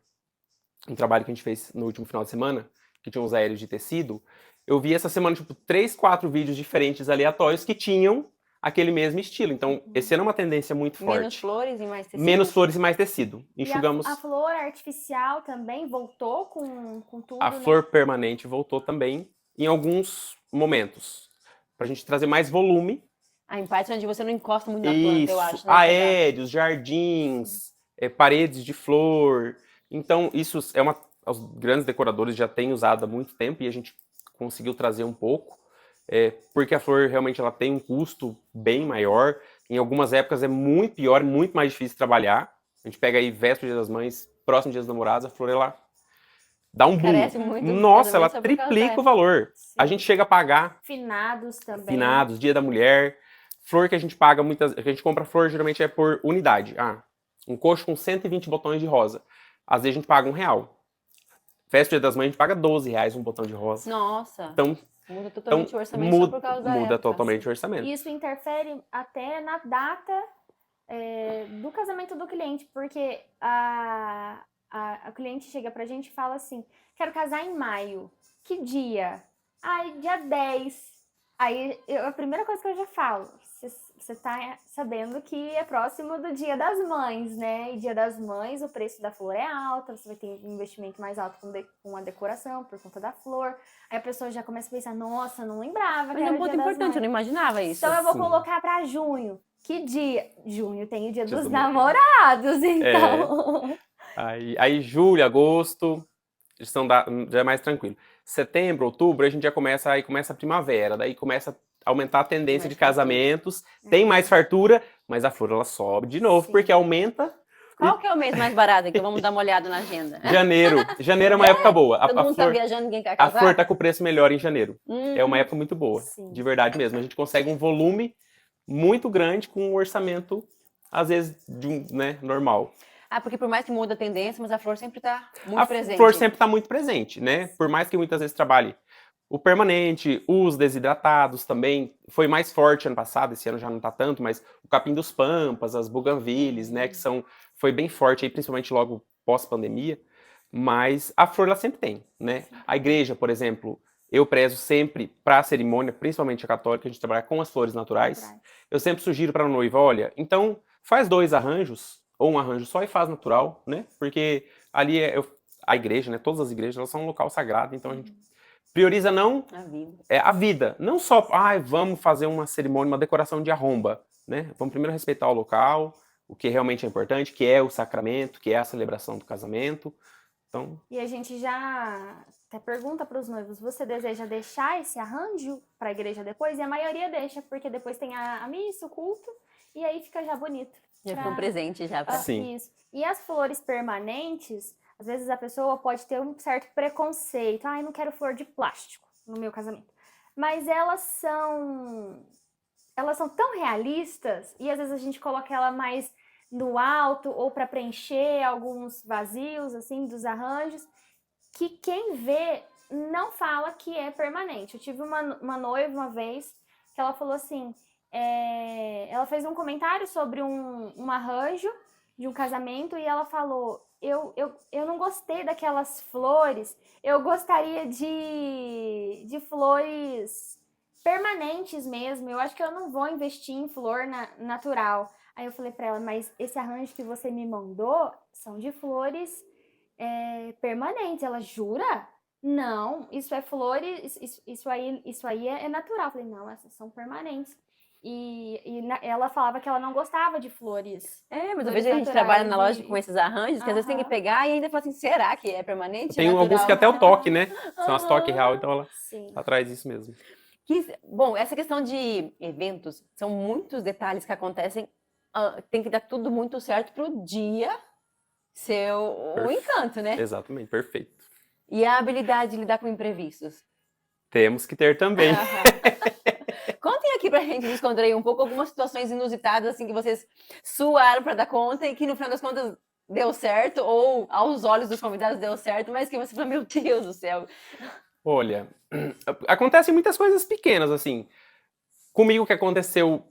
um trabalho que a gente fez no último final de semana, que tinha uns aéreos de tecido. Eu vi essa semana, 3, 4 vídeos diferentes, aleatórios, que tinham aquele mesmo estilo. Então, esse ano é uma tendência muito forte. Menos flores e mais tecido. Menos flores e mais tecido. Enxugamos. E a flor artificial também voltou com tudo, A flor permanente voltou também em alguns momentos. Pra gente trazer mais volume. Em partes onde você não encosta muito na planta, eu acho. Né? Aéreos, jardins, paredes de flor. Então, isso os grandes decoradores já têm usado há muito tempo e a gente conseguiu trazer um pouco, porque a flor realmente ela tem um custo bem maior. Em algumas épocas é muito pior, muito mais difícil de trabalhar. A gente pega aí véspera Dia das Mães, próximo Dia dos Namorados, a flor ela dá um boom. Muito, nossa, ela triplica o valor. Sim. A gente chega a pagar finados também. Finados, Dia da Mulher. Flor que a gente paga que a gente compra flor geralmente é por unidade. Um coxo com 120 botões de rosa. Às vezes a gente paga R$1. Festa Dia das Mães a gente paga R$12 um botão de rosa. Nossa. Então, muda totalmente o orçamento só por causa da Muda época, totalmente o orçamento. Isso interfere até na data do casamento do cliente, porque a cliente chega pra gente e fala assim, quero casar em maio. Que dia? Dia 10. Aí, a primeira coisa que eu já falo, você tá sabendo que é próximo do Dia das Mães, né? E Dia das Mães, o preço da flor é alto, você vai ter um investimento mais alto com a decoração, por conta da flor. Aí a pessoa já começa a pensar, nossa, não lembrava que era o Dia das Mães. Mas é um ponto importante, eu não imaginava isso. Então eu vou colocar pra junho. Que dia? Junho tem o Dia dos Namorados, então... Aí julho, agosto, já é mais tranquilo. Setembro, outubro, a gente já começa a primavera, daí começa a aumentar a tendência de casamentos, tem mais fartura, mas a flor ela sobe de novo, porque aumenta. Qual que é o mês mais barato? Então vamos dar uma olhada na agenda. Janeiro é uma época boa. Todo mundo tá viajando, ninguém quer casar? A flor tá com o preço melhor em janeiro. É uma época muito boa, de verdade mesmo. A gente consegue um volume muito grande com um orçamento, às vezes, normal. Porque por mais que muda a tendência, mas a flor sempre está muito presente. A flor sempre está muito presente, né? Por mais que muitas vezes trabalhe o permanente, os desidratados também. Foi mais forte ano passado, esse ano já não está tanto, mas o capim dos pampas, as buganvílias, né? Foi bem forte aí, principalmente logo pós-pandemia. Mas a flor ela sempre tem, né? A igreja, por exemplo, eu prezo sempre para a cerimônia, principalmente a católica, a gente trabalha com as flores naturais. Eu sempre sugiro para a noiva, olha, então faz 2 arranjos, ou um arranjo só e faz natural, né? Porque ali a igreja, né? Todas as igrejas, elas são um local sagrado, então a gente Prioriza não A vida. a vida. Não só, vamos fazer uma cerimônia, uma decoração de arromba, né? Vamos primeiro respeitar o local, o que realmente é importante, que é o sacramento, que é a celebração do casamento. Então, E a gente já até pergunta para os noivos, você deseja deixar esse arranjo para a igreja depois? E a maioria deixa, porque depois tem a missa, o culto, e aí fica já bonito. Já ficou um presente já. Sim. Isso. E as flores permanentes, às vezes a pessoa pode ter um certo preconceito. Eu não quero flor de plástico no meu casamento. Mas elas são tão realistas, e às vezes a gente coloca ela mais no alto ou para preencher alguns vazios assim dos arranjos, que quem vê não fala que é permanente. Eu tive uma noiva uma vez que ela falou assim, ela fez um comentário sobre um arranjo de um casamento e ela falou, eu não gostei daquelas flores, eu gostaria de flores permanentes mesmo, eu acho que eu não vou investir em flor natural. Aí eu falei pra ela, mas esse arranjo que você me mandou são de flores permanentes. Ela, jura? Não, isso é flores, isso aí é natural. Eu falei, não, essas são permanentes. Ela falava que ela não gostava de flores. Mas eu vejo que a gente trabalha na loja com esses arranjos, que às vezes tem que Aham. pegar e ainda fala assim, será que é permanente? tem alguns que até o toque, né? São as toque real, então ela Sim. traz isso mesmo. Bom, essa questão de eventos, são muitos detalhes que acontecem, tem que dar tudo muito certo pro dia ser o encanto, né? Exatamente, perfeito. E a habilidade de lidar com imprevistos. Temos que ter também. Contem aqui pra gente descontrair um pouco algumas situações inusitadas, assim, que vocês suaram pra dar conta e que no final das contas deu certo, ou aos olhos dos convidados deu certo, mas que você fala, meu Deus do céu. Olha, acontecem muitas coisas pequenas, assim. Comigo o que aconteceu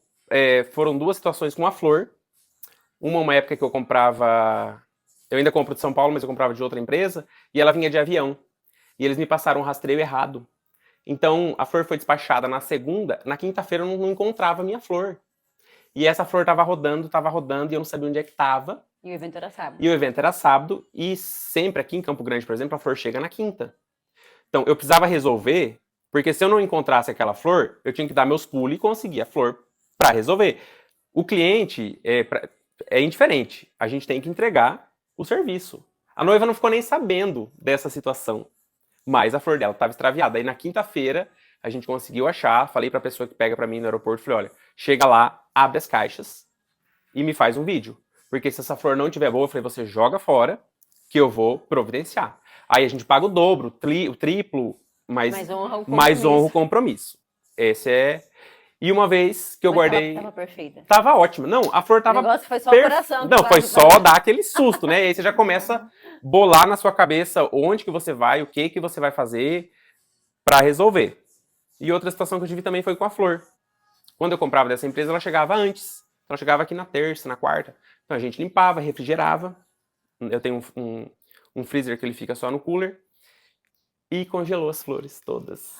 foram duas situações com a flor. Uma época que eu comprava... Eu ainda compro de São Paulo, mas eu comprava de outra empresa. E ela vinha de avião. E eles me passaram um rastreio errado. Então, a flor foi despachada na segunda. Na quinta-feira eu não encontrava a minha flor. E essa flor tava rodando, e eu não sabia onde é que tava. E o evento era sábado. E o evento era sábado. E sempre aqui em Campo Grande, por exemplo, a flor chega na quinta. Então, eu precisava resolver, porque se eu não encontrasse aquela flor, eu tinha que dar meus pulos e conseguir a flor para resolver. O cliente é indiferente. A gente tem que entregar o serviço. A noiva não ficou nem sabendo dessa situação, mas a flor dela estava extraviada. Aí na quinta-feira a gente conseguiu achar, falei para a pessoa que pega para mim no aeroporto, falei, olha, chega lá, abre as caixas e me faz um vídeo. Porque se essa flor não estiver boa, eu falei, você joga fora que eu vou providenciar. Aí a gente paga o dobro, o triplo, mas honra o compromisso. Esse é... E uma vez que eu guardei... Tava perfeita. Tava ótima. Não, a flor tava... O negócio foi só o coração. Não, foi só dar aquele susto, né? E aí você já começa a bolar na sua cabeça onde que você vai, o que você vai fazer pra resolver. E outra situação que eu tive também foi com a flor. Quando eu comprava dessa empresa, ela chegava antes. Ela chegava aqui na terça, na quarta. Então a gente limpava, refrigerava. Eu tenho um freezer que ele fica só no cooler. E congelou as flores todas.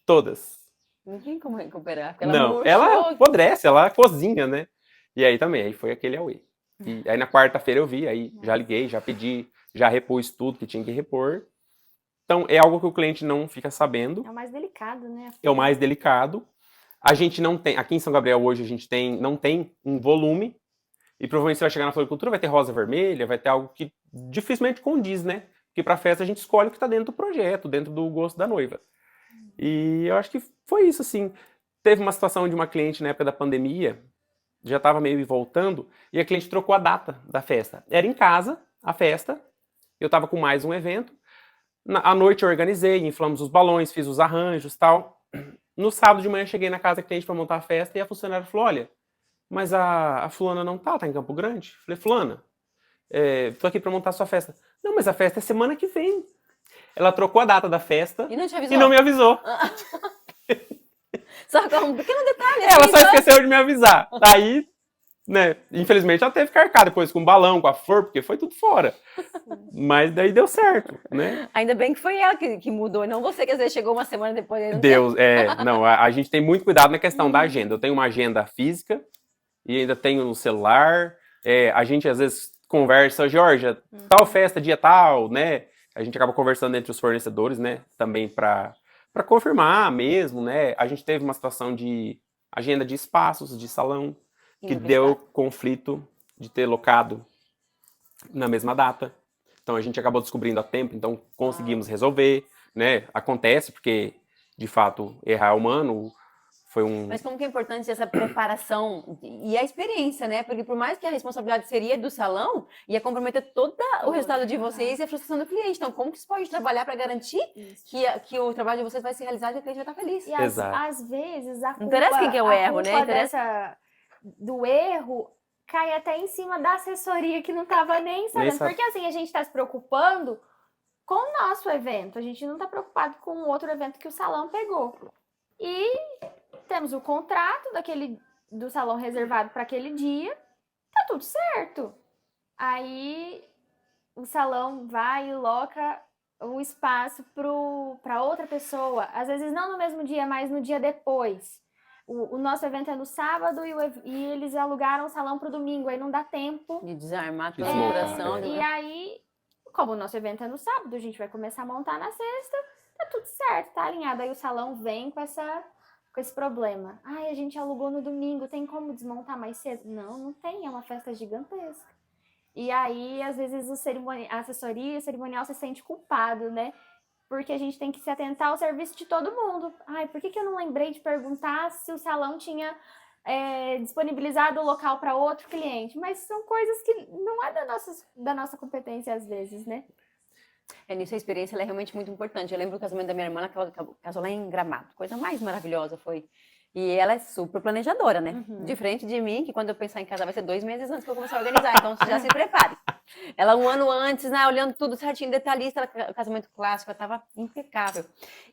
Todas. Não tem como recuperar. Não, ela apodrece, ela cozinha, né? E aí também, aí foi aquele auê. E aí na quarta-feira eu vi, aí já liguei, já pedi, já repus tudo que tinha que repor. Então é algo que o cliente não fica sabendo. É o mais delicado, né? É o mais delicado. A gente não tem, aqui em São Gabriel hoje a gente não tem um volume. E provavelmente você vai chegar na floricultura, vai ter rosa vermelha, vai ter algo que dificilmente condiz, né? Porque pra festa a gente escolhe o que tá dentro do projeto, dentro do gosto da noiva. E eu acho que foi isso, assim. Teve uma situação de uma cliente na época da pandemia, já estava meio voltando, e a cliente trocou a data da festa. Era em casa, a festa, eu estava com mais um evento. À noite eu organizei, inflamos os balões, fiz os arranjos e tal. No sábado de manhã cheguei na casa da cliente para montar a festa e a funcionária falou, olha, mas a fulana não tá em Campo Grande? Falei, fulana, tô aqui para montar a sua festa. Não, mas a festa é semana que vem. Ela trocou a data da festa e não te avisou? E não me avisou. Só com um pequeno detalhe. Ela só esqueceu de me avisar. Aí, né, infelizmente ela teve que arcar depois com o balão, com a flor, porque foi tudo fora. Mas daí deu certo, né? Ainda bem que foi ela que mudou, não você, que às vezes chegou uma semana depois. Deus, não, a gente tem muito cuidado na questão da agenda. Eu tenho uma agenda física e ainda tenho no celular. A gente às vezes conversa, Georgia, tal festa, dia tal, né? A gente acaba conversando entre os fornecedores, né? Também para para confirmar mesmo, né? A gente teve uma situação de agenda de espaços, de salão, que deu conflito de ter locado na mesma data. Então a gente acabou descobrindo a tempo, então conseguimos resolver, né? Acontece, porque de fato errar é humano, foi um... Mas como que é importante essa preparação e a experiência, né? Porque por mais que a responsabilidade seria do salão, ia comprometer todo o resultado de vocês e a frustração do cliente. Então, como que você pode trabalhar para garantir que o trabalho de vocês vai ser realizado e o cliente vai estar feliz? E Exato. às vezes a culpa, Não interessa quem que é o erro, né? Interessa do erro cai até em cima da assessoria que não estava nem sabendo. Porque assim, a gente está se preocupando com o nosso evento. A gente não está preocupado com o outro evento que o salão pegou. E temos o contrato do salão reservado para aquele dia, tá tudo certo. Aí o salão vai e loca o espaço para outra pessoa, às vezes não no mesmo dia, mas no dia depois. O nosso evento é no sábado e eles alugaram o salão para o domingo, aí não dá tempo de desarmar toda a Desmontar, operação. E aí, como o nosso evento é no sábado, a gente vai começar a montar na sexta, tá tudo certo, tá alinhado. Aí o salão vem com esse problema. Ai, a gente alugou no domingo, tem como desmontar mais cedo? Não, não tem, é uma festa gigantesca. E aí, às vezes, a assessoria, o cerimonial se sente culpado, né? Porque a gente tem que se atentar ao serviço de todo mundo. Ai, por que eu não lembrei de perguntar se o salão tinha disponibilizado o local para outro cliente? Mas são coisas que não é da nossa competência, às vezes, né? Nisso a experiência ela é realmente muito importante. Eu lembro do casamento da minha irmã, ela casou lá em Gramado. Coisa mais maravilhosa foi. E ela é super planejadora, né? Uhum. Diferente de mim, que quando eu pensar em casar vai ser 2 meses antes que eu começar a organizar. Então, já se prepare. Ela 1 ano antes, né, olhando tudo certinho, detalhista, o casamento clássico, ela estava impecável.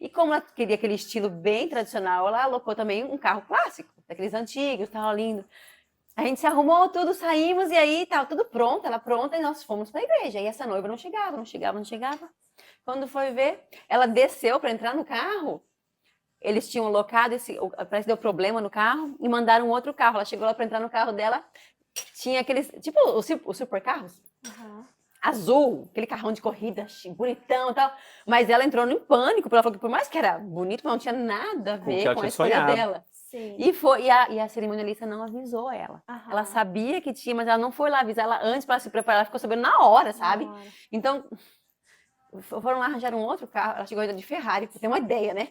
E como ela queria aquele estilo bem tradicional, ela alocou também um carro clássico, daqueles antigos, estava lindo. A gente se arrumou tudo, saímos e aí tava tudo pronto, ela pronta e nós fomos para a igreja. E essa noiva não chegava. Quando foi ver, ela desceu para entrar no carro. Eles tinham locado, parece que deu problema no carro e mandaram outro carro. Ela chegou lá para entrar no carro dela, tinha aqueles, tipo os super carros, azul, aquele carrão de corrida, bonitão e tal. Mas ela entrou em pânico, porque ela falou que por mais que era bonito, não tinha nada a ver com a escolha dela. Sim. E a cerimonialista não avisou ela. Ela sabia que tinha, mas ela não foi lá avisar ela antes para se preparar. Ela ficou sabendo na hora, sabe? Então, foram lá, arranjaram um outro carro. Ela chegou ainda de Ferrari, pra ter uma ideia, né?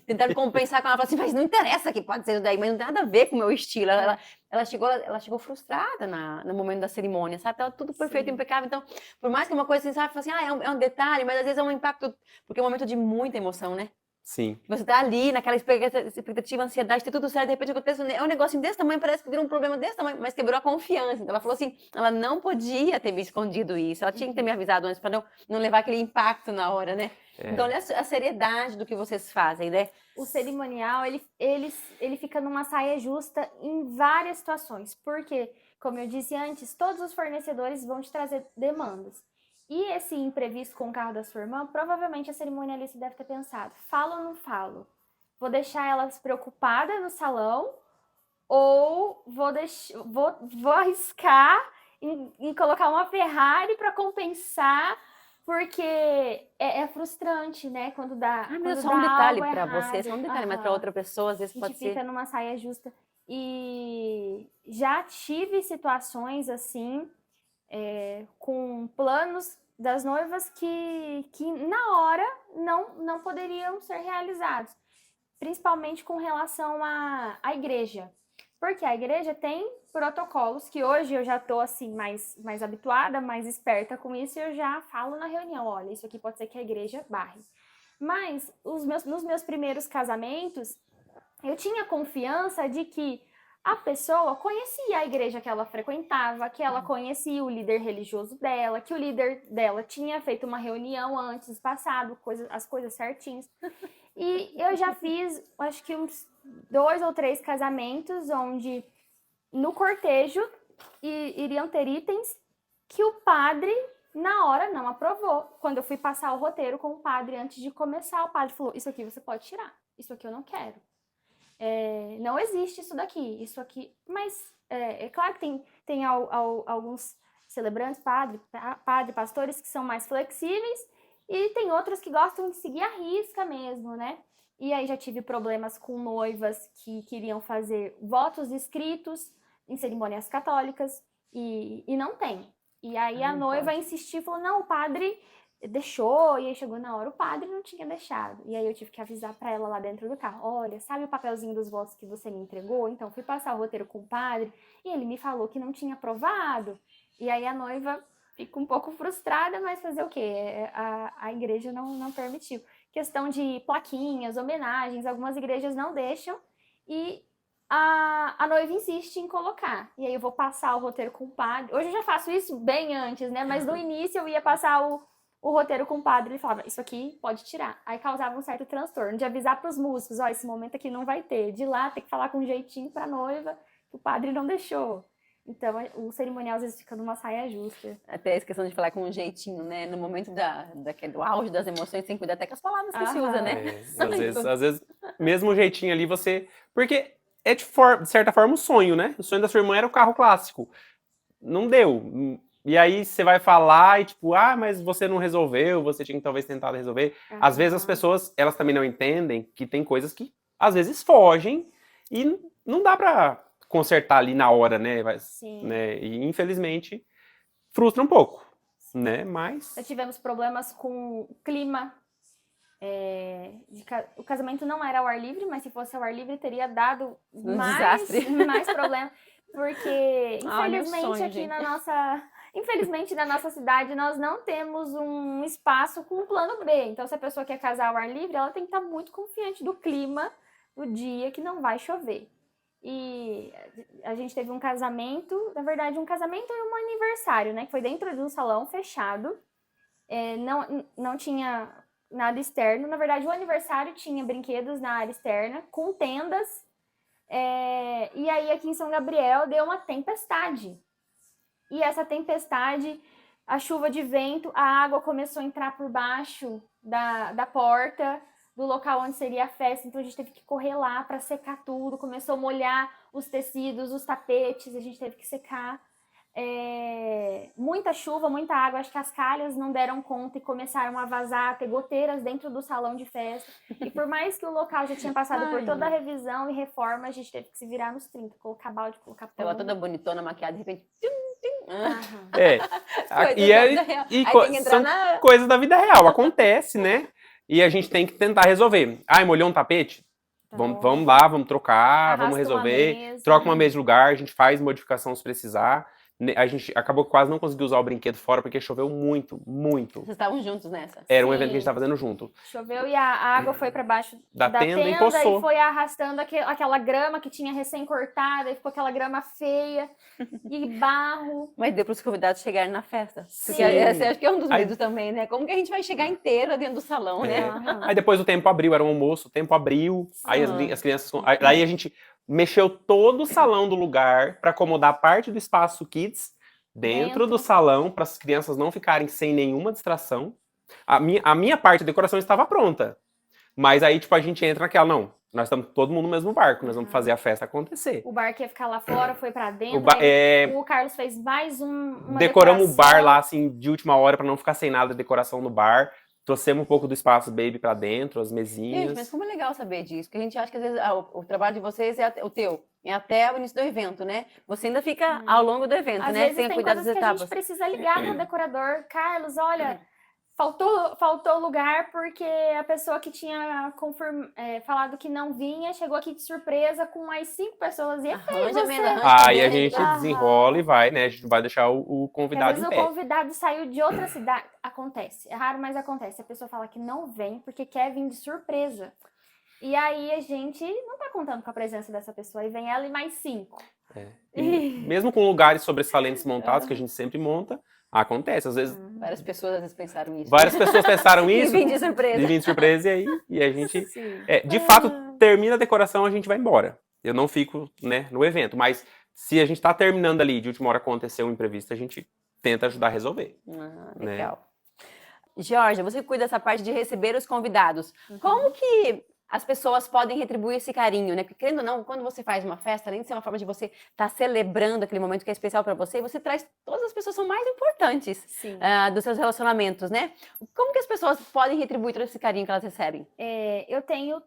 Tentaram compensar com ela. Falou assim, mas não interessa que pode ser isso daí, mas não tem nada a ver com o meu estilo. Ela chegou frustrada no momento da cerimônia, sabe? Tava tudo perfeito, impecável. Então, por mais que uma coisa assim, sabe? Assim, é um detalhe, mas às vezes é um impacto, porque é um momento de muita emoção, né? Sim. Você tá ali naquela expectativa, ansiedade, ter tudo certo, de repente acontece um negocinho desse tamanho, parece que virou um problema desse tamanho, mas quebrou a confiança. Então ela falou assim, ela não podia ter me escondido isso, ela tinha que ter me avisado antes para não levar aquele impacto na hora, né? Então olha a seriedade do que vocês fazem, né? O cerimonial, ele fica numa saia justa em várias situações, porque, como eu disse antes, todos os fornecedores vão te trazer demandas. E esse imprevisto com o carro da sua irmã, provavelmente a cerimonialista deve ter pensado, falo ou não falo? Vou deixar ela preocupada no salão ou vou arriscar em colocar uma Ferrari para compensar, porque é frustrante, né? Quando dá só um detalhe para você, só um detalhe, mas para outra pessoa às vezes pode ser. A gente fica numa saia justa. E já tive situações assim, com planos das noivas que na hora não poderiam ser realizados, principalmente com relação à igreja, porque a igreja tem protocolos que hoje eu já estou assim mais habituada, mais esperta com isso, e eu já falo na reunião, olha, isso aqui pode ser que a igreja barre. Mas nos meus primeiros casamentos, eu tinha confiança de que a pessoa conhecia a igreja que ela frequentava, que ela conhecia o líder religioso dela, que o líder dela tinha feito uma reunião antes, passado, as coisas certinhas. E eu já fiz, acho que uns 2 ou 3 casamentos onde no cortejo iriam ter itens que o padre, na hora, não aprovou. Quando eu fui passar o roteiro com o padre antes de começar, o padre falou, isso aqui você pode tirar, isso aqui eu não quero. Não existe isso daqui, isso aqui, mas é claro que tem alguns celebrantes, pastores que são mais flexíveis e tem outros que gostam de seguir a risca mesmo, né? E aí já tive problemas com noivas que queriam fazer votos escritos em cerimônias católicas e não tem. E aí a noiva insistiu e falou, não, o padre deixou, e aí chegou na hora, o padre não tinha deixado. E aí eu tive que avisar pra ela lá dentro do carro, olha, sabe o papelzinho dos votos que você me entregou? Então fui passar o roteiro com o padre e ele me falou que não tinha aprovado. E aí a noiva fica um pouco frustrada, mas fazer o quê? A igreja não permitiu. Questão de plaquinhas, homenagens, algumas igrejas não deixam e a noiva insiste em colocar. E aí eu vou passar o roteiro com o padre. Hoje eu já faço isso bem antes, né? Mas no início eu ia passar o roteiro com o padre, ele falava, isso aqui pode tirar. Aí causava um certo transtorno, de avisar para os músicos, ó, esse momento aqui não vai ter. De lá, ter que falar com um jeitinho para a noiva, que o padre não deixou. Então, o cerimonial às vezes fica numa saia justa. Até essa questão de falar com um jeitinho, né? No momento do auge das emoções, tem que cuidar até com as palavras que se usa, né? Às vezes, mesmo o jeitinho ali, você... Porque é de certa forma um sonho, né? O sonho da sua irmã era o carro clássico. Não deu. E aí você vai falar e tipo, mas você não resolveu, você tinha que talvez tentado resolver. Às vezes as pessoas, elas também não entendem que tem coisas que às vezes fogem e não dá pra consertar ali na hora, né? Sim. Né? E infelizmente frustra um pouco, né? Mas... Já tivemos problemas com o clima. O casamento não era ao ar livre, mas se fosse ao ar livre teria dado mais problema. Porque, infelizmente, infelizmente, na nossa cidade, nós não temos um espaço com um plano B. Então, se a pessoa quer casar ao ar livre, ela tem que estar muito confiante do clima do dia que não vai chover. E a gente teve um casamento, na verdade, um casamento e um aniversário, né? Que foi dentro de um salão fechado. Não tinha nada externo. Na verdade, o aniversário tinha brinquedos na área externa, com tendas. E aí, aqui em São Gabriel, deu uma tempestade. E essa tempestade, a chuva de vento, a água começou a entrar por baixo da porta do local onde seria a festa. Então, a gente teve que correr lá para secar tudo. Começou a molhar os tecidos, os tapetes, a gente teve que secar. Muita chuva, muita água, acho que as calhas não deram conta e começaram a vazar, ter goteiras dentro do salão de festa. E por mais que o local já tinha passado por toda a revisão e reforma, a gente teve que se virar nos 30, colocar balde, colocar pano. Ela toda bonitona, maquiada, de repente... São coisas da vida real, acontece, né? E a gente tem que tentar resolver. Molhou um tapete? Vamos lá, vamos trocar, vamos resolver. Troca uma mesa de lugar, a gente faz modificação se precisar. A gente acabou que quase não conseguiu usar o brinquedo fora porque choveu muito, muito. Vocês estavam juntos nessa? Era um evento que a gente estava fazendo junto. Choveu e a água foi para baixo da tenda e e foi arrastando aquela grama que tinha recém-cortada e ficou aquela grama feia e barro. Mas deu para os convidados chegarem na festa. Sim. Porque esse acho que é um dos medos também, né? Como que a gente vai chegar inteira dentro do salão, né? Aí depois o tempo abriu, era um almoço, o tempo abriu, aí as crianças... Aí a gente mexeu todo o salão do lugar para acomodar parte do espaço kids dentro do salão, para as crianças não ficarem sem nenhuma distração. A minha parte da decoração estava pronta. Mas aí, tipo, a gente entra naquela, não, nós estamos todo mundo no mesmo barco, nós vamos fazer a festa acontecer. O barco ia ficar lá fora, foi para dentro, o Carlos fez mais uma decoramos o bar lá, assim, de última hora, para não ficar sem nada de decoração no bar. Trouxemos um pouco do espaço baby pra dentro, as mesinhas. Gente, mas como é legal saber disso, porque a gente acha que às vezes o trabalho de vocês o teu, é até o início do evento, né? Você ainda fica ao longo do evento, às né? vezes tem cuidar das coisas etapas. Que a gente precisa ligar pro decorador. Carlos, olha, faltou lugar porque a pessoa que tinha falado que não vinha, chegou aqui de surpresa com mais 5 pessoas. E aí a gente desenrola e vai, né? A gente vai deixar o convidado em pé. Às vezes o convidado saiu de outra cidade. Acontece, é raro, mas acontece. A pessoa fala que não vem porque quer vir de surpresa. E aí a gente não tá contando com a presença dessa pessoa. E vem ela e mais 5. Mesmo com lugares sobressalentes montados, que a gente sempre monta, acontece, às vezes... Várias pessoas às vezes pensaram isso. Várias pessoas pensaram isso. E vim de surpresa. E vim de surpresa e a gente... de fato, termina a decoração, a gente vai embora. Eu não fico, né, no evento. Mas se a gente tá terminando ali, de última hora aconteceu um imprevisto, a gente tenta ajudar a resolver. Legal. Né? Georgia, você cuida dessa parte de receber os convidados. Como que as pessoas podem retribuir esse carinho, né? Porque, querendo ou não, quando você faz uma festa, além de ser uma forma de você estar celebrando aquele momento que é especial para você, você traz todas as pessoas que são mais importantes dos seus relacionamentos, né? Como que as pessoas podem retribuir todo esse carinho que elas recebem? Eu tenho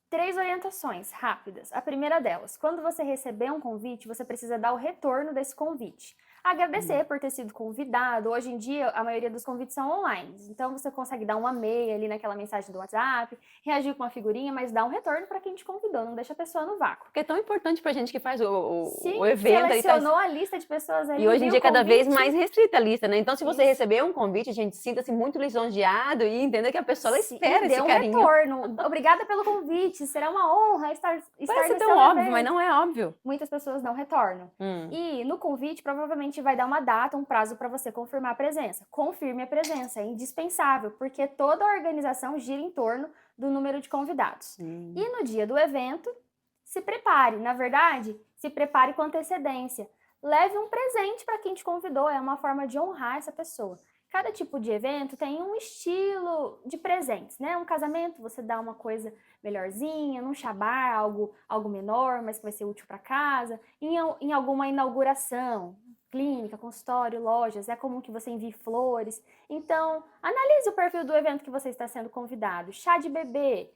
3 orientações rápidas. A primeira delas, quando você receber um convite, você precisa dar o retorno desse convite. Agradecer por ter sido convidado. Hoje em dia, a maioria dos convites são online. Então, você consegue dar um amei ali naquela mensagem do WhatsApp, reagir com uma figurinha, mas dar um retorno para quem te convidou. Não deixa a pessoa no vácuo. Porque é tão importante pra gente que faz Sim, o evento. selecionou a lista de pessoas ali. E hoje em viu dia, o cada vez convite. mais restrita a lista, né? Então, se você Isso. receber um convite, gente, sinta-se muito lisonjeado e entenda que a pessoa ela Sim, espera dê esse um carinho. retorno. Obrigada pelo convite. Será uma honra estar Parece no tão seu óbvio, evento. mas não é óbvio. Muitas pessoas não retornam. E no convite, provavelmente vai dar uma data, um prazo para você confirmar a presença. Confirme a presença, é indispensável, porque toda a organização gira em torno do número de convidados. E no dia do evento, se prepare. Na verdade, se prepare com antecedência. Leve um presente para quem te convidou, é uma forma de honrar essa pessoa. Cada tipo de evento tem um estilo de presentes, né? Um casamento, você dá uma coisa melhorzinha, num shabar, algo menor, mas que vai ser útil para casa. Em alguma inauguração, clínica, consultório, lojas, é comum que você envie flores. Então, analise o perfil do evento que você está sendo convidado. Chá de bebê,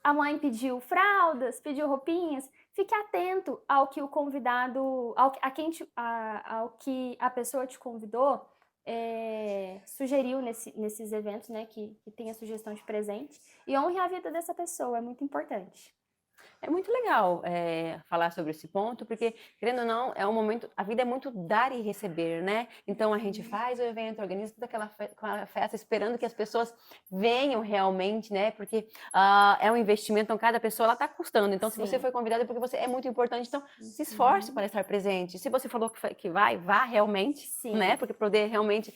a mãe pediu fraldas, pediu roupinhas. Fique atento ao que o convidado, ao que a pessoa te convidou, sugeriu nesses eventos, né, que tem a sugestão de presente, e honre a vida dessa pessoa, é muito importante. É muito legal falar sobre esse ponto, porque, querendo ou não, é um momento, a vida é muito dar e receber, né? Então, a gente faz o evento, organiza toda aquela festa, esperando que as pessoas venham realmente, né? Porque é um investimento, então cada pessoa, ela tá custando. Então, se você foi convidada, é porque você é muito importante, então se esforce para estar presente. Se você falou que vai, vá realmente, né? Porque poder realmente...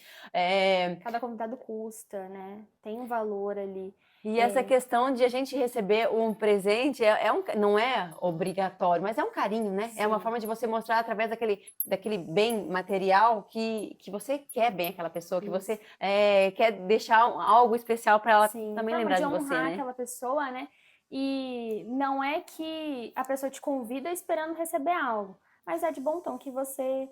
Cada convidado custa, né? Tem um valor ali. E essa questão de a gente receber um presente não é obrigatório, mas é um carinho, né? Sim. É uma forma de você mostrar através daquele bem material que você quer bem aquela pessoa, que você quer deixar algo especial para ela também lembrar de você, honrar né? aquela pessoa, né? E não é que a pessoa te convida esperando receber algo, mas é de bom tom que você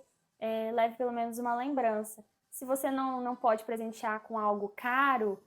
leve pelo menos uma lembrança. Se você não pode presentear com algo caro,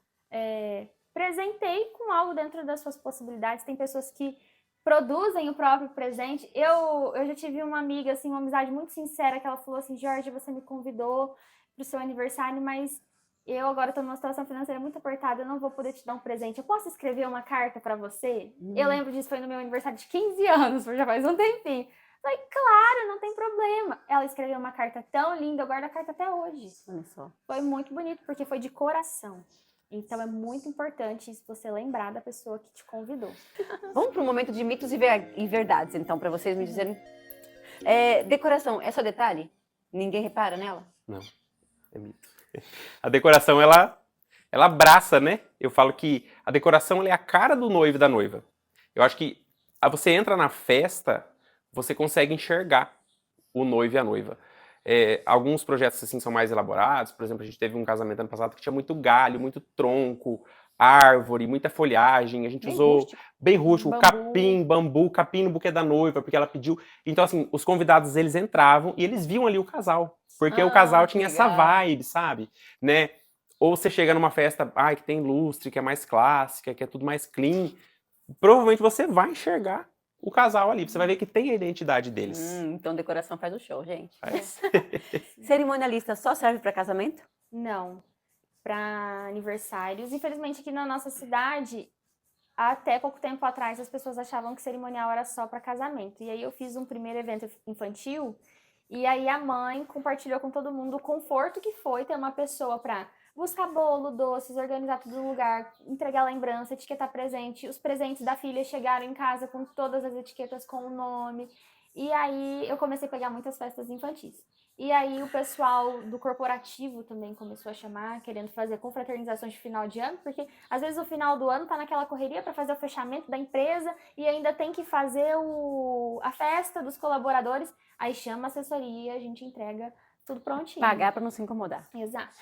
presenteie com algo dentro das suas possibilidades. Tem pessoas que produzem o próprio presente. Eu já tive uma amiga, assim, uma amizade muito sincera, que ela falou assim: Jorge, você me convidou para o seu aniversário, mas eu agora estou numa situação financeira muito apertada, eu não vou poder te dar um presente. Eu posso escrever uma carta para você? Eu lembro disso, foi no meu aniversário de 15 anos, já faz um tempinho. Falei, claro, não tem problema. Ela escreveu uma carta tão linda, eu guardo a carta até hoje. Olha só. Foi muito bonito, porque foi de coração. Então, é muito importante você lembrar da pessoa que te convidou. Vamos para um momento de mitos e verdades, então, para vocês me dizerem. Decoração, é só detalhe? Ninguém repara nela? Não, é mito. A decoração, ela abraça, né? Eu falo que a decoração ela é a cara do noivo e da noiva. Eu acho que você entra na festa, você consegue enxergar o noivo e a noiva. Alguns projetos assim são mais elaborados. Por exemplo, a gente teve um casamento ano passado que tinha muito galho, muito tronco, árvore, muita folhagem. A gente usou bem rústico, bambu, capim no buquê da noiva, porque ela pediu. Então, assim, os convidados, eles entravam e eles viam ali o casal. Porque o casal tinha essa vibe, sabe? Né? Ou você chega numa festa que tem lustre, que é mais clássica, que é tudo mais clean. Provavelmente você vai enxergar o casal ali, você vai ver que tem a identidade deles. Então decoração faz o show, gente. Faz. Cerimonialista só serve para casamento? Não, para aniversários. Infelizmente, aqui na nossa cidade, até pouco tempo atrás, as pessoas achavam que cerimonial era só para casamento. E aí eu fiz um primeiro evento infantil, e aí a mãe compartilhou com todo mundo o conforto que foi ter uma pessoa para buscar bolo, doces, organizar tudo no lugar, entregar lembrança, etiquetar presente. Os presentes da filha chegaram em casa com todas as etiquetas com o nome. E aí eu comecei a pegar muitas festas infantis. E aí o pessoal do corporativo também começou a chamar, querendo fazer confraternizações de final de ano, porque às vezes o final do ano tá naquela correria para fazer o fechamento da empresa e ainda tem que fazer a festa dos colaboradores. Aí chama a assessoria, a gente entrega tudo prontinho. Pagar para não se incomodar. Exato.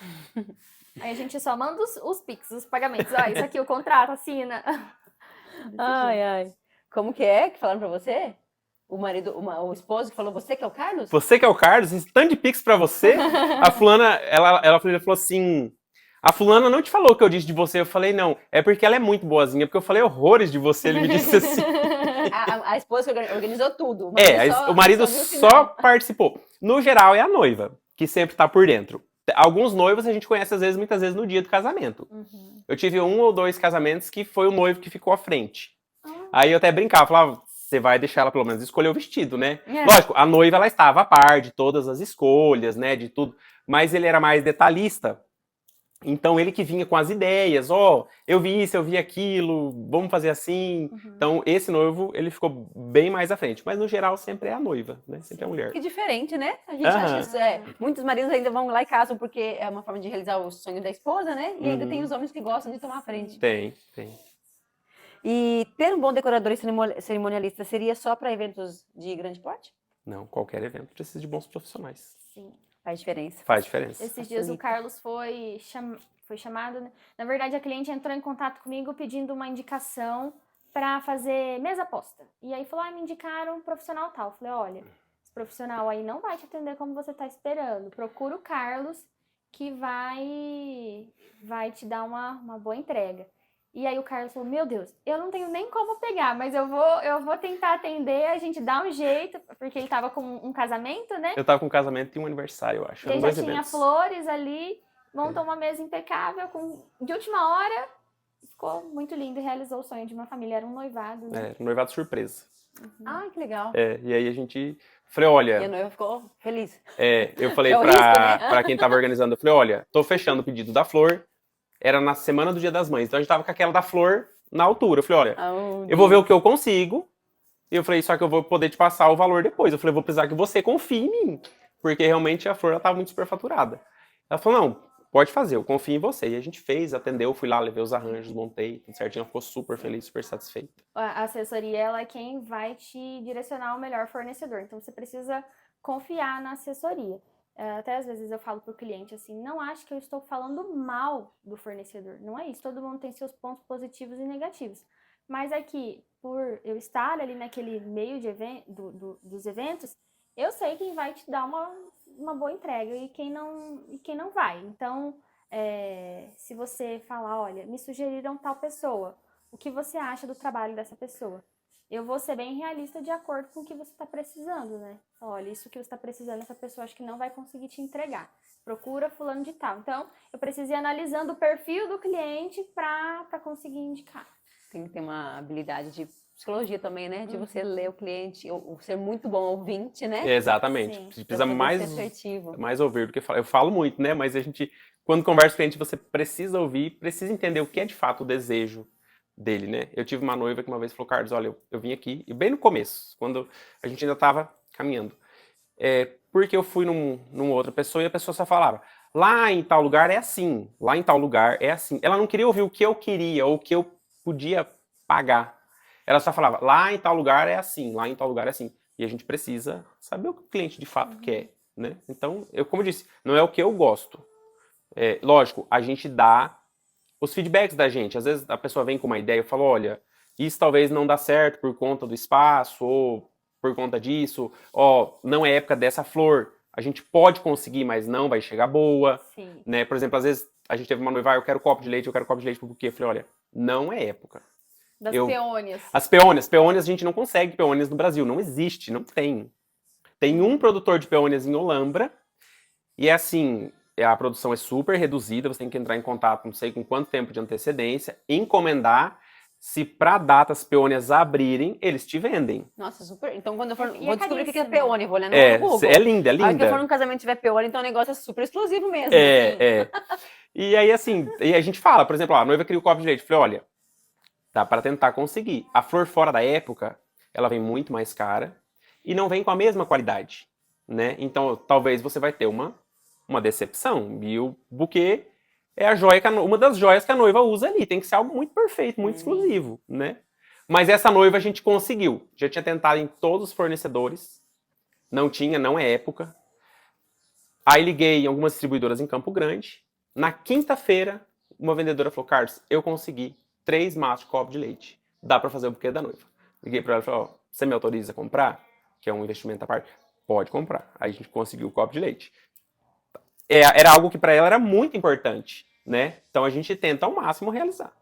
Aí a gente só manda os Pix, os pagamentos. Ó, isso aqui, o contrato, assina. Ai. Como que é que falaram pra você? O esposo que falou, você que é o Carlos? Você que é o Carlos, esse tanto de Pix pra você. A fulana, ela falou assim, A fulana não te falou o que eu disse de você. Eu falei, não, é porque ela é muito boazinha, porque eu falei horrores de você. Ele me disse assim. A esposa que organizou tudo. O marido viu o só final. participou. No geral, é a noiva, que sempre tá por dentro. Alguns noivos a gente conhece, às vezes, muitas vezes, no dia do casamento. Eu tive 1 ou 2 casamentos que foi o noivo que ficou à frente. Aí eu até brincava, falava, você vai deixar ela, pelo menos, escolher o vestido, né? Lógico, a noiva, ela estava a par de todas as escolhas, né, de tudo. Mas ele era mais detalhista. Então, ele que vinha com as ideias, eu vi isso, eu vi aquilo, vamos fazer assim. Então, esse noivo, ele ficou bem mais à frente. Mas, no geral, sempre é a noiva, né? Sempre é a mulher. Que diferente, né? A gente acha isso, muitos maridos ainda vão lá e casam porque é uma forma de realizar o sonho da esposa, né? E ainda tem os homens que gostam de tomar a frente. Tem. E ter um bom decorador e cerimonialista seria só para eventos de grande porte? Não, qualquer evento precisa de bons profissionais. Sim. Faz diferença. Faz diferença. Esses dias o Carlos foi chamado, né? Na verdade, a cliente entrou em contato comigo pedindo uma indicação para fazer mesa posta. E aí falou, me indicaram um profissional tal. Eu falei, olha, esse profissional aí não vai te atender como você está esperando. Procura o Carlos que vai te dar uma boa entrega. E aí o Carlos falou, meu Deus, eu não tenho nem como pegar, mas eu vou tentar atender, a gente dá um jeito, porque ele tava com um casamento, né? Eu tava com um casamento e um aniversário, eu acho. E ele já tinha flores ali, montou uma mesa impecável, de última hora, ficou muito lindo e realizou o sonho de uma família, era um noivado, né? Um noivado surpresa. Ah, que legal. E aí a gente... Falei, olha... E a noiva ficou feliz. Eu falei pra quem tava organizando, eu falei, olha, tô fechando o pedido da flor, era na semana do Dia das Mães. Então a gente tava com aquela da flor na altura. Eu falei, olha, eu vou ver o que eu consigo. E eu falei, só que eu vou poder te passar o valor depois. Eu falei, vou precisar que você confie em mim. Porque realmente a flor ela tava muito superfaturada. Ela falou, não, pode fazer, eu confio em você. E a gente fez, atendeu, fui lá, levei os arranjos, montei, tudo certinho. Ela ficou super feliz, super satisfeita. A assessoria, ela é quem vai te direcionar ao melhor fornecedor. Então você precisa confiar na assessoria. Até às vezes eu falo pro cliente assim, não acho que eu estou falando mal do fornecedor. Não é isso, todo mundo tem seus pontos positivos e negativos. Mas é que, por eu estar ali naquele meio de dos eventos, eu sei quem vai te dar uma boa entrega e quem não vai. Então, se você falar, olha, me sugeriram tal pessoa, o que você acha do trabalho dessa pessoa? Eu vou ser bem realista de acordo com o que você está precisando, né? Olha, isso que você está precisando, essa pessoa acho que não vai conseguir te entregar. Procura fulano de tal. Então, eu preciso ir analisando o perfil do cliente para conseguir indicar. Tem que ter uma habilidade de psicologia também, né? De você ler o cliente, ou ser muito bom ouvinte, né? Exatamente. Sim. Você precisa mais ouvir do que falar. Eu falo muito, né? Mas a gente, quando conversa com o cliente, você precisa ouvir, precisa entender o que é de fato o desejo dele, né? Eu tive uma noiva que uma vez falou, Carlos, olha, eu vim aqui, e bem no começo, quando a gente ainda estava caminhando, porque eu fui numa outra pessoa e a pessoa só falava, lá em tal lugar é assim, lá em tal lugar é assim. Ela não queria ouvir o que eu queria ou o que eu podia pagar. Ela só falava, lá em tal lugar é assim, lá em tal lugar é assim. E a gente precisa saber o que o cliente de fato quer, né? Então, como eu disse, não é o que eu gosto. Lógico, a gente dá os feedbacks da gente. Às vezes a pessoa vem com uma ideia e fala, olha, isso talvez não dá certo por conta do espaço, ou por conta disso, não é época dessa flor, a gente pode conseguir, mas não vai chegar boa. Sim. Né? Por exemplo, às vezes a gente teve uma noiva, eu quero copo de leite pro buquê. Eu falei, olha, não é época. Das peônias. As peônias, a gente não consegue peônias no Brasil, não existe, não tem. Tem um produtor de peônias em Olambra, e é assim, a produção é super reduzida, você tem que entrar em contato, não sei com quanto tempo de antecedência, encomendar, se para datas peônias abrirem, eles te vendem. Nossa, super. Então, quando eu for, E vou é descobrir o que é caríssimo. peônia, vou olhar no Google. É linda, é linda. Aí que eu for num casamento e tiver peônia, então o negócio é super exclusivo mesmo. E aí, assim, e a gente fala, por exemplo, a noiva queria o copo de leite. Eu falei, olha, dá para tentar conseguir. A flor fora da época, ela vem muito mais cara e não vem com a mesma qualidade, né? Então, talvez você vai ter uma decepção. E o buquê é a joia uma das joias que a noiva usa ali. Tem que ser algo muito perfeito, muito exclusivo, né? Mas essa noiva a gente conseguiu. Já tinha tentado em todos os fornecedores. Não tinha, não é época. Aí liguei em algumas distribuidoras em Campo Grande. Na quinta-feira, uma vendedora falou, Carlos, eu consegui 3 maços de copo de leite. Dá para fazer o buquê da noiva. Liguei para ela e falei, você me autoriza a comprar? Que é um investimento à parte. Pode comprar. Aí a gente conseguiu o copo de leite. Era algo que para ela era muito importante, né? Então a gente tenta ao máximo realizar.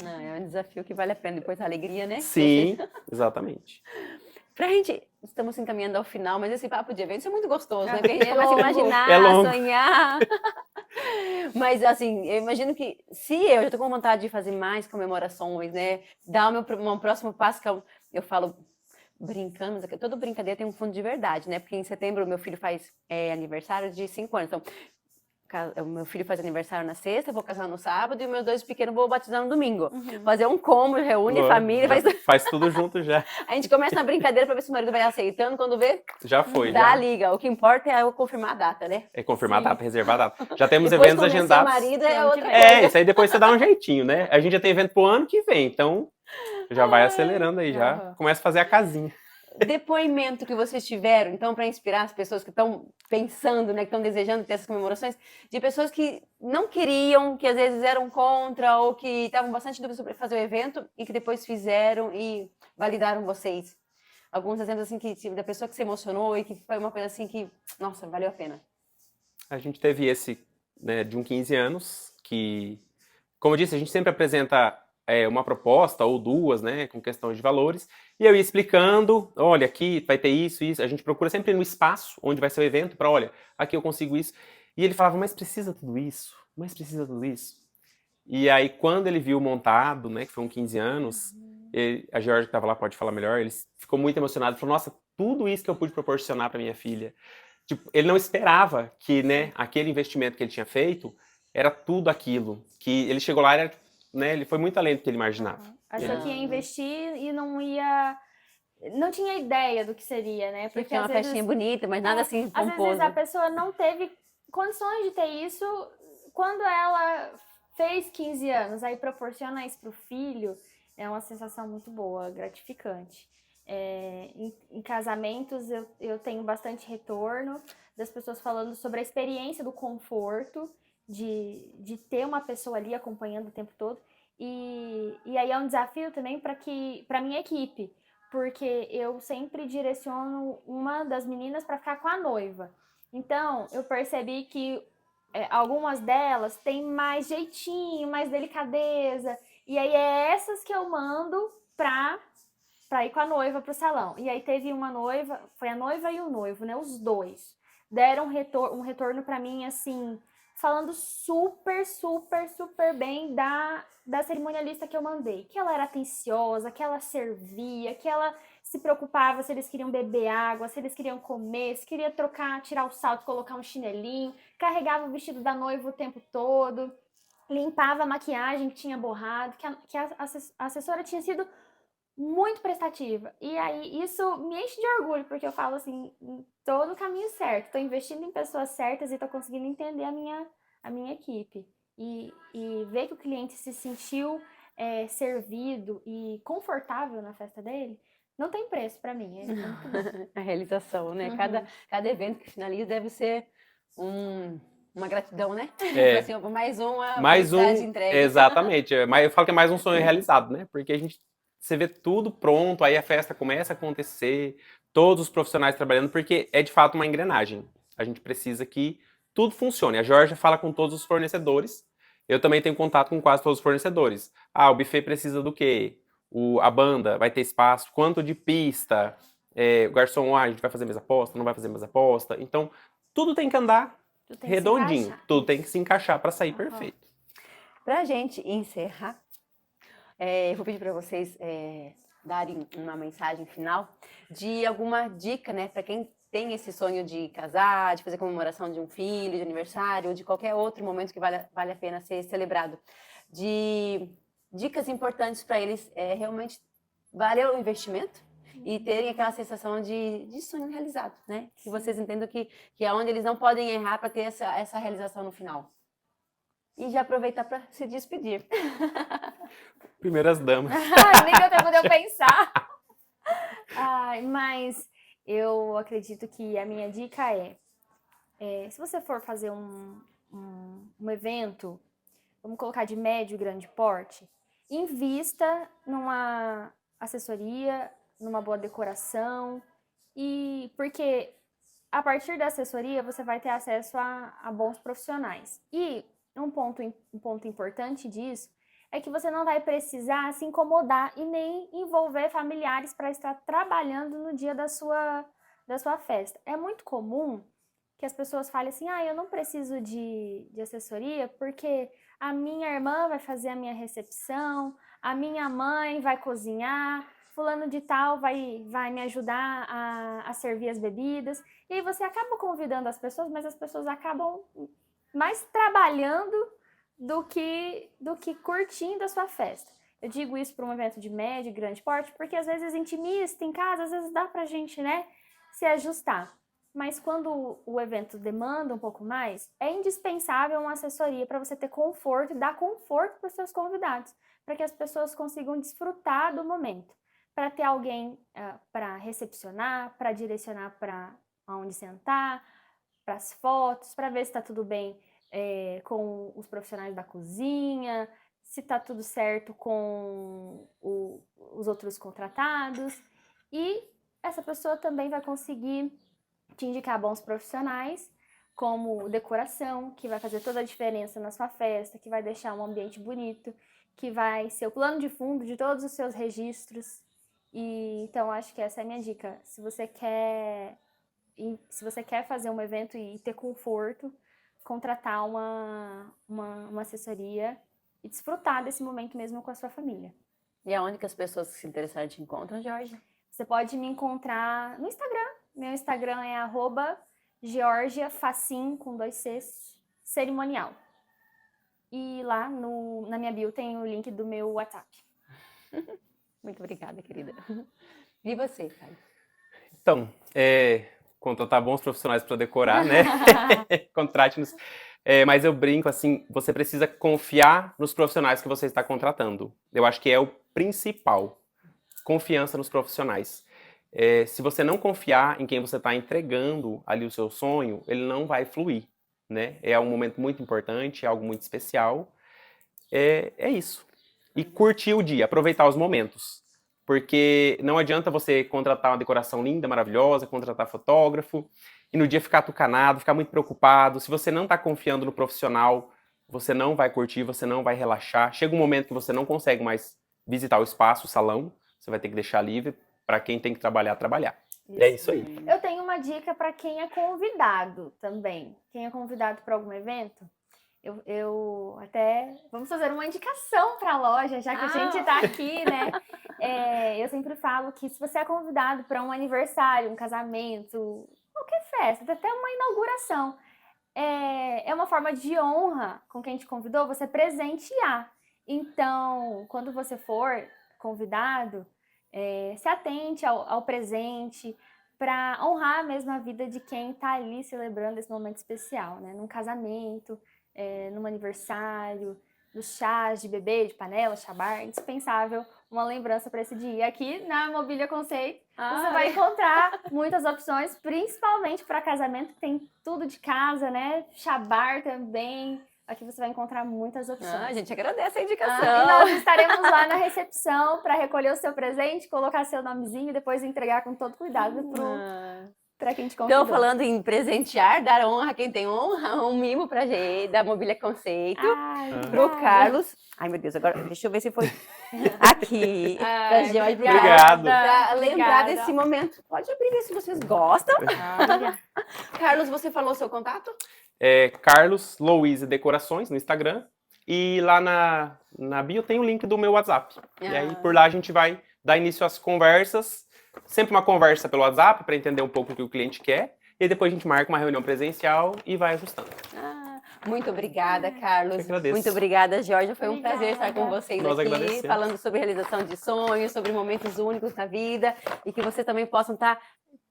É um desafio que vale a pena, depois a alegria, né? Sim, exatamente. Pra gente, estamos se encaminhando ao final, mas esse papo de eventos é muito gostoso, né? É Porque a gente começa a longo. imaginar, É longo. sonhar. Mas assim, eu imagino que se eu já tô com vontade de fazer mais comemorações, né? Dar o meu próximo passo, que eu falo brincando, mas toda brincadeira tem um fundo de verdade, né? Porque em setembro o meu filho faz aniversário de 5 anos. Então, o meu filho faz aniversário na sexta, eu vou casar no sábado, e os meus 2 pequenos vou batizar no domingo. Fazer um combo, reúne Lógico, família, já faz tudo junto já. a gente começa na brincadeira pra ver se o marido vai aceitando, quando vê, Já foi, dá a já. liga. O que importa é eu confirmar a data, né? É confirmar a Sim. data, reservar a data. Já temos Depois eventos convencer agendados. o marido é Ano que outra vem. coisa. Isso aí depois você dá um jeitinho, né? A gente já tem evento pro ano que vem, então já vai acelerando aí, já Aham. começa a fazer a casinha. Depoimento que vocês tiveram, então, para inspirar as pessoas que estão pensando, né, que estão desejando ter essas comemorações, de pessoas que não queriam, que às vezes eram contra, ou que estavam bastante dúvidas sobre fazer o evento e que depois fizeram e validaram vocês. Alguns exemplos assim da pessoa que se emocionou e que foi uma coisa assim que, nossa, valeu a pena. A gente teve esse, né, de 15 anos, que, como eu disse, a gente sempre apresenta uma proposta ou duas, né, com questão de valores, e eu ia explicando, olha, aqui vai ter isso, isso, a gente procura sempre no espaço onde vai ser o evento, para, olha, aqui eu consigo isso, e ele falava, mas precisa tudo isso? Mas precisa tudo isso? E aí, quando ele viu montado, né, que foi 15 anos, a Georgia que estava lá pode falar melhor, ele ficou muito emocionado, falou, nossa, tudo isso que eu pude proporcionar para minha filha. Tipo, ele não esperava que, né, aquele investimento que ele tinha feito era tudo aquilo. Que ele chegou lá, né, ele foi muito além do que ele imaginava. Achou que ia investir e não ia... Não tinha ideia do que seria, né? Porque é uma festinha bonita, mas nada assim Às vezes pomposo. a pessoa não teve condições de ter isso quando ela fez 15 anos. Aí proporciona isso pro filho, é uma sensação muito boa, gratificante. Em casamentos eu tenho bastante retorno das pessoas falando sobre a experiência do conforto de ter uma pessoa ali acompanhando o tempo todo. E aí é um desafio também para minha equipe, porque eu sempre direciono uma das meninas para ficar com a noiva. Então, eu percebi que algumas delas têm mais jeitinho, mais delicadeza, e aí é essas que eu mando pra ir com a noiva pro salão. E aí teve uma noiva, foi a noiva e o noivo, né? Os dois deram um retorno para mim, assim, falando super, super, super bem da cerimonialista que eu mandei. Que ela era atenciosa, que ela servia, que ela se preocupava se eles queriam beber água, se eles queriam comer, se queria trocar, tirar o salto, colocar um chinelinho, carregava o vestido da noiva o tempo todo, limpava a maquiagem que tinha borrado, que a assessora tinha sido muito prestativa. E aí, isso me enche de orgulho, porque eu falo assim, tô no caminho certo, tô investindo em pessoas certas e tô conseguindo entender a minha equipe. E ver que o cliente se sentiu servido e confortável na festa dele, não tem preço pra mim. É muito bom. A realização, né? Cada evento que finaliza deve ser uma gratidão, né? Assim, mais uma felicidade entregue. Exatamente. Eu falo que é mais um sonho realizado, né? Porque você vê tudo pronto, aí a festa começa a acontecer, todos os profissionais trabalhando, porque é de fato uma engrenagem. A gente precisa que tudo funcione. A Georgia fala com todos os fornecedores, eu também tenho contato com quase todos os fornecedores. O buffet precisa do quê? A banda vai ter espaço, quanto de pista, o garçom, a gente vai fazer mesa posta, não vai fazer mesa posta. Então, tudo tem que andar redondinho, tudo tem que se encaixar para sair perfeito. Pra gente encerrar, eu vou pedir para vocês darem uma mensagem final de alguma dica, né, para quem tem esse sonho de casar, de fazer comemoração de um filho, de aniversário, ou de qualquer outro momento que vale a pena ser celebrado. De dicas importantes para eles realmente valer o investimento e terem aquela sensação de sonho realizado, né? Que vocês entendam que é onde eles não podem errar para ter essa realização no final. E já aproveitar para se despedir. Primeiras damas. Nem deu tempo de eu pensar. Mas eu acredito que a minha dica se você for fazer um evento, vamos colocar de médio e grande porte, invista numa assessoria, numa boa decoração, porque a partir da assessoria você vai ter acesso a bons profissionais. E um ponto importante disso é que você não vai precisar se incomodar e nem envolver familiares para estar trabalhando no dia da sua festa. É muito comum que as pessoas falem assim, eu não preciso de assessoria porque a minha irmã vai fazer a minha recepção, a minha mãe vai cozinhar, fulano de tal vai me ajudar a servir as bebidas. E aí você acaba convidando as pessoas, mas as pessoas acabam mais trabalhando do que curtindo a sua festa. Eu digo isso para um evento de médio e grande porte, porque às vezes intimista em casa, às vezes dá pra gente, né, se ajustar. Mas quando o evento demanda um pouco mais, é indispensável uma assessoria para você ter conforto e dar conforto para os seus convidados, para que as pessoas consigam desfrutar do momento, para ter alguém para recepcionar, para direcionar para onde sentar, para as fotos, para ver se está tudo bem com os profissionais da cozinha, se está tudo certo com os outros contratados. E essa pessoa também vai conseguir te indicar bons profissionais, como decoração, que vai fazer toda a diferença na sua festa, que vai deixar um ambiente bonito, que vai ser o plano de fundo de todos os seus registros. E então acho que essa é a minha dica. Se você quer fazer um evento e ter conforto, contratar uma assessoria e desfrutar desse momento mesmo com a sua família. E aonde que as pessoas que se interessarem te encontram, Georgia? Você pode me encontrar no Instagram. Meu Instagram é @georgiafacin, com 2 Cs, cerimonial. E lá na minha bio tem o link do meu WhatsApp. Muito obrigada, querida. E você, Caio? Então, contratar bons profissionais para decorar, né? Contrate-nos. Mas eu brinco assim, você precisa confiar nos profissionais que você está contratando. Eu acho que é o principal. Confiança nos profissionais. Se você não confiar em quem você está entregando ali o seu sonho, ele não vai fluir, né? É um momento muito importante, é algo muito especial. É isso. E curtir o dia, aproveitar os momentos. Porque não adianta você contratar uma decoração linda, maravilhosa, contratar fotógrafo, e no dia ficar atucanado, ficar muito preocupado. Se você não está confiando no profissional, você não vai curtir, você não vai relaxar. Chega um momento que você não consegue mais visitar o espaço, o salão, você vai ter que deixar livre para quem tem que trabalhar. Isso. É isso aí. Eu tenho uma dica para quem é convidado também. Quem é convidado para algum evento, eu até... Vamos fazer uma indicação para a loja, já que a gente está aqui, né? Eu sempre falo que se você é convidado para um aniversário, um casamento, qualquer festa, até uma inauguração, é uma forma de honra com quem te convidou, você presentear. Então, quando você for convidado, se atente ao presente, para honrar mesmo a vida de quem está ali celebrando esse momento especial, né? Num casamento, num aniversário, nos chás de bebê, de panela, chabar, indispensável uma lembrança para esse dia. Aqui na Mobília Conceito, você vai encontrar muitas opções, principalmente para casamento, que tem tudo de casa, né? Chabar também. Aqui você vai encontrar muitas opções. A gente agradece a indicação. E nós estaremos lá na recepção para recolher o seu presente, colocar seu nomezinho e depois entregar com todo cuidado para quem te convidou. Então, falando em presentear, dar honra a quem tem honra, um mimo pra gente, da Mobília Conceito, pro Carlos. Ai, meu Deus, agora deixa eu ver se foi aqui. Pra Georgia. Obrigado. Pra lembrar desse momento. Pode abrir, ver se vocês gostam. Carlos, você falou o seu contato? Carlos Louise Decorações no Instagram. E lá na bio tem o link do meu WhatsApp. E aí por lá a gente vai dar início às conversas. Sempre uma conversa pelo WhatsApp para entender um pouco o que o cliente quer. E aí depois a gente marca uma reunião presencial e vai ajustando. Muito obrigada, Carlos. Eu agradeço. Muito obrigada, Georgia. Foi um prazer estar com vocês Nós aqui, agradecemos. falando sobre realização de sonhos, sobre momentos únicos na vida e que vocês também possam estar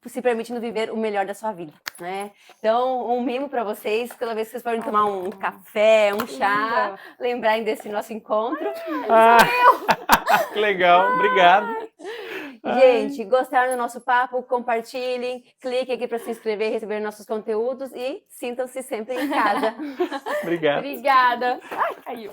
se permitindo viver o melhor da sua vida, né? Então, um mimo para vocês, toda vez que vocês forem tomar um café, um chá, lembrarem desse nosso encontro. Que legal, obrigado. Gente, gostaram do nosso papo? Compartilhem, cliquem aqui para se inscrever, receber nossos conteúdos e sintam-se sempre em casa. Obrigado. Obrigada. Ai, caiu.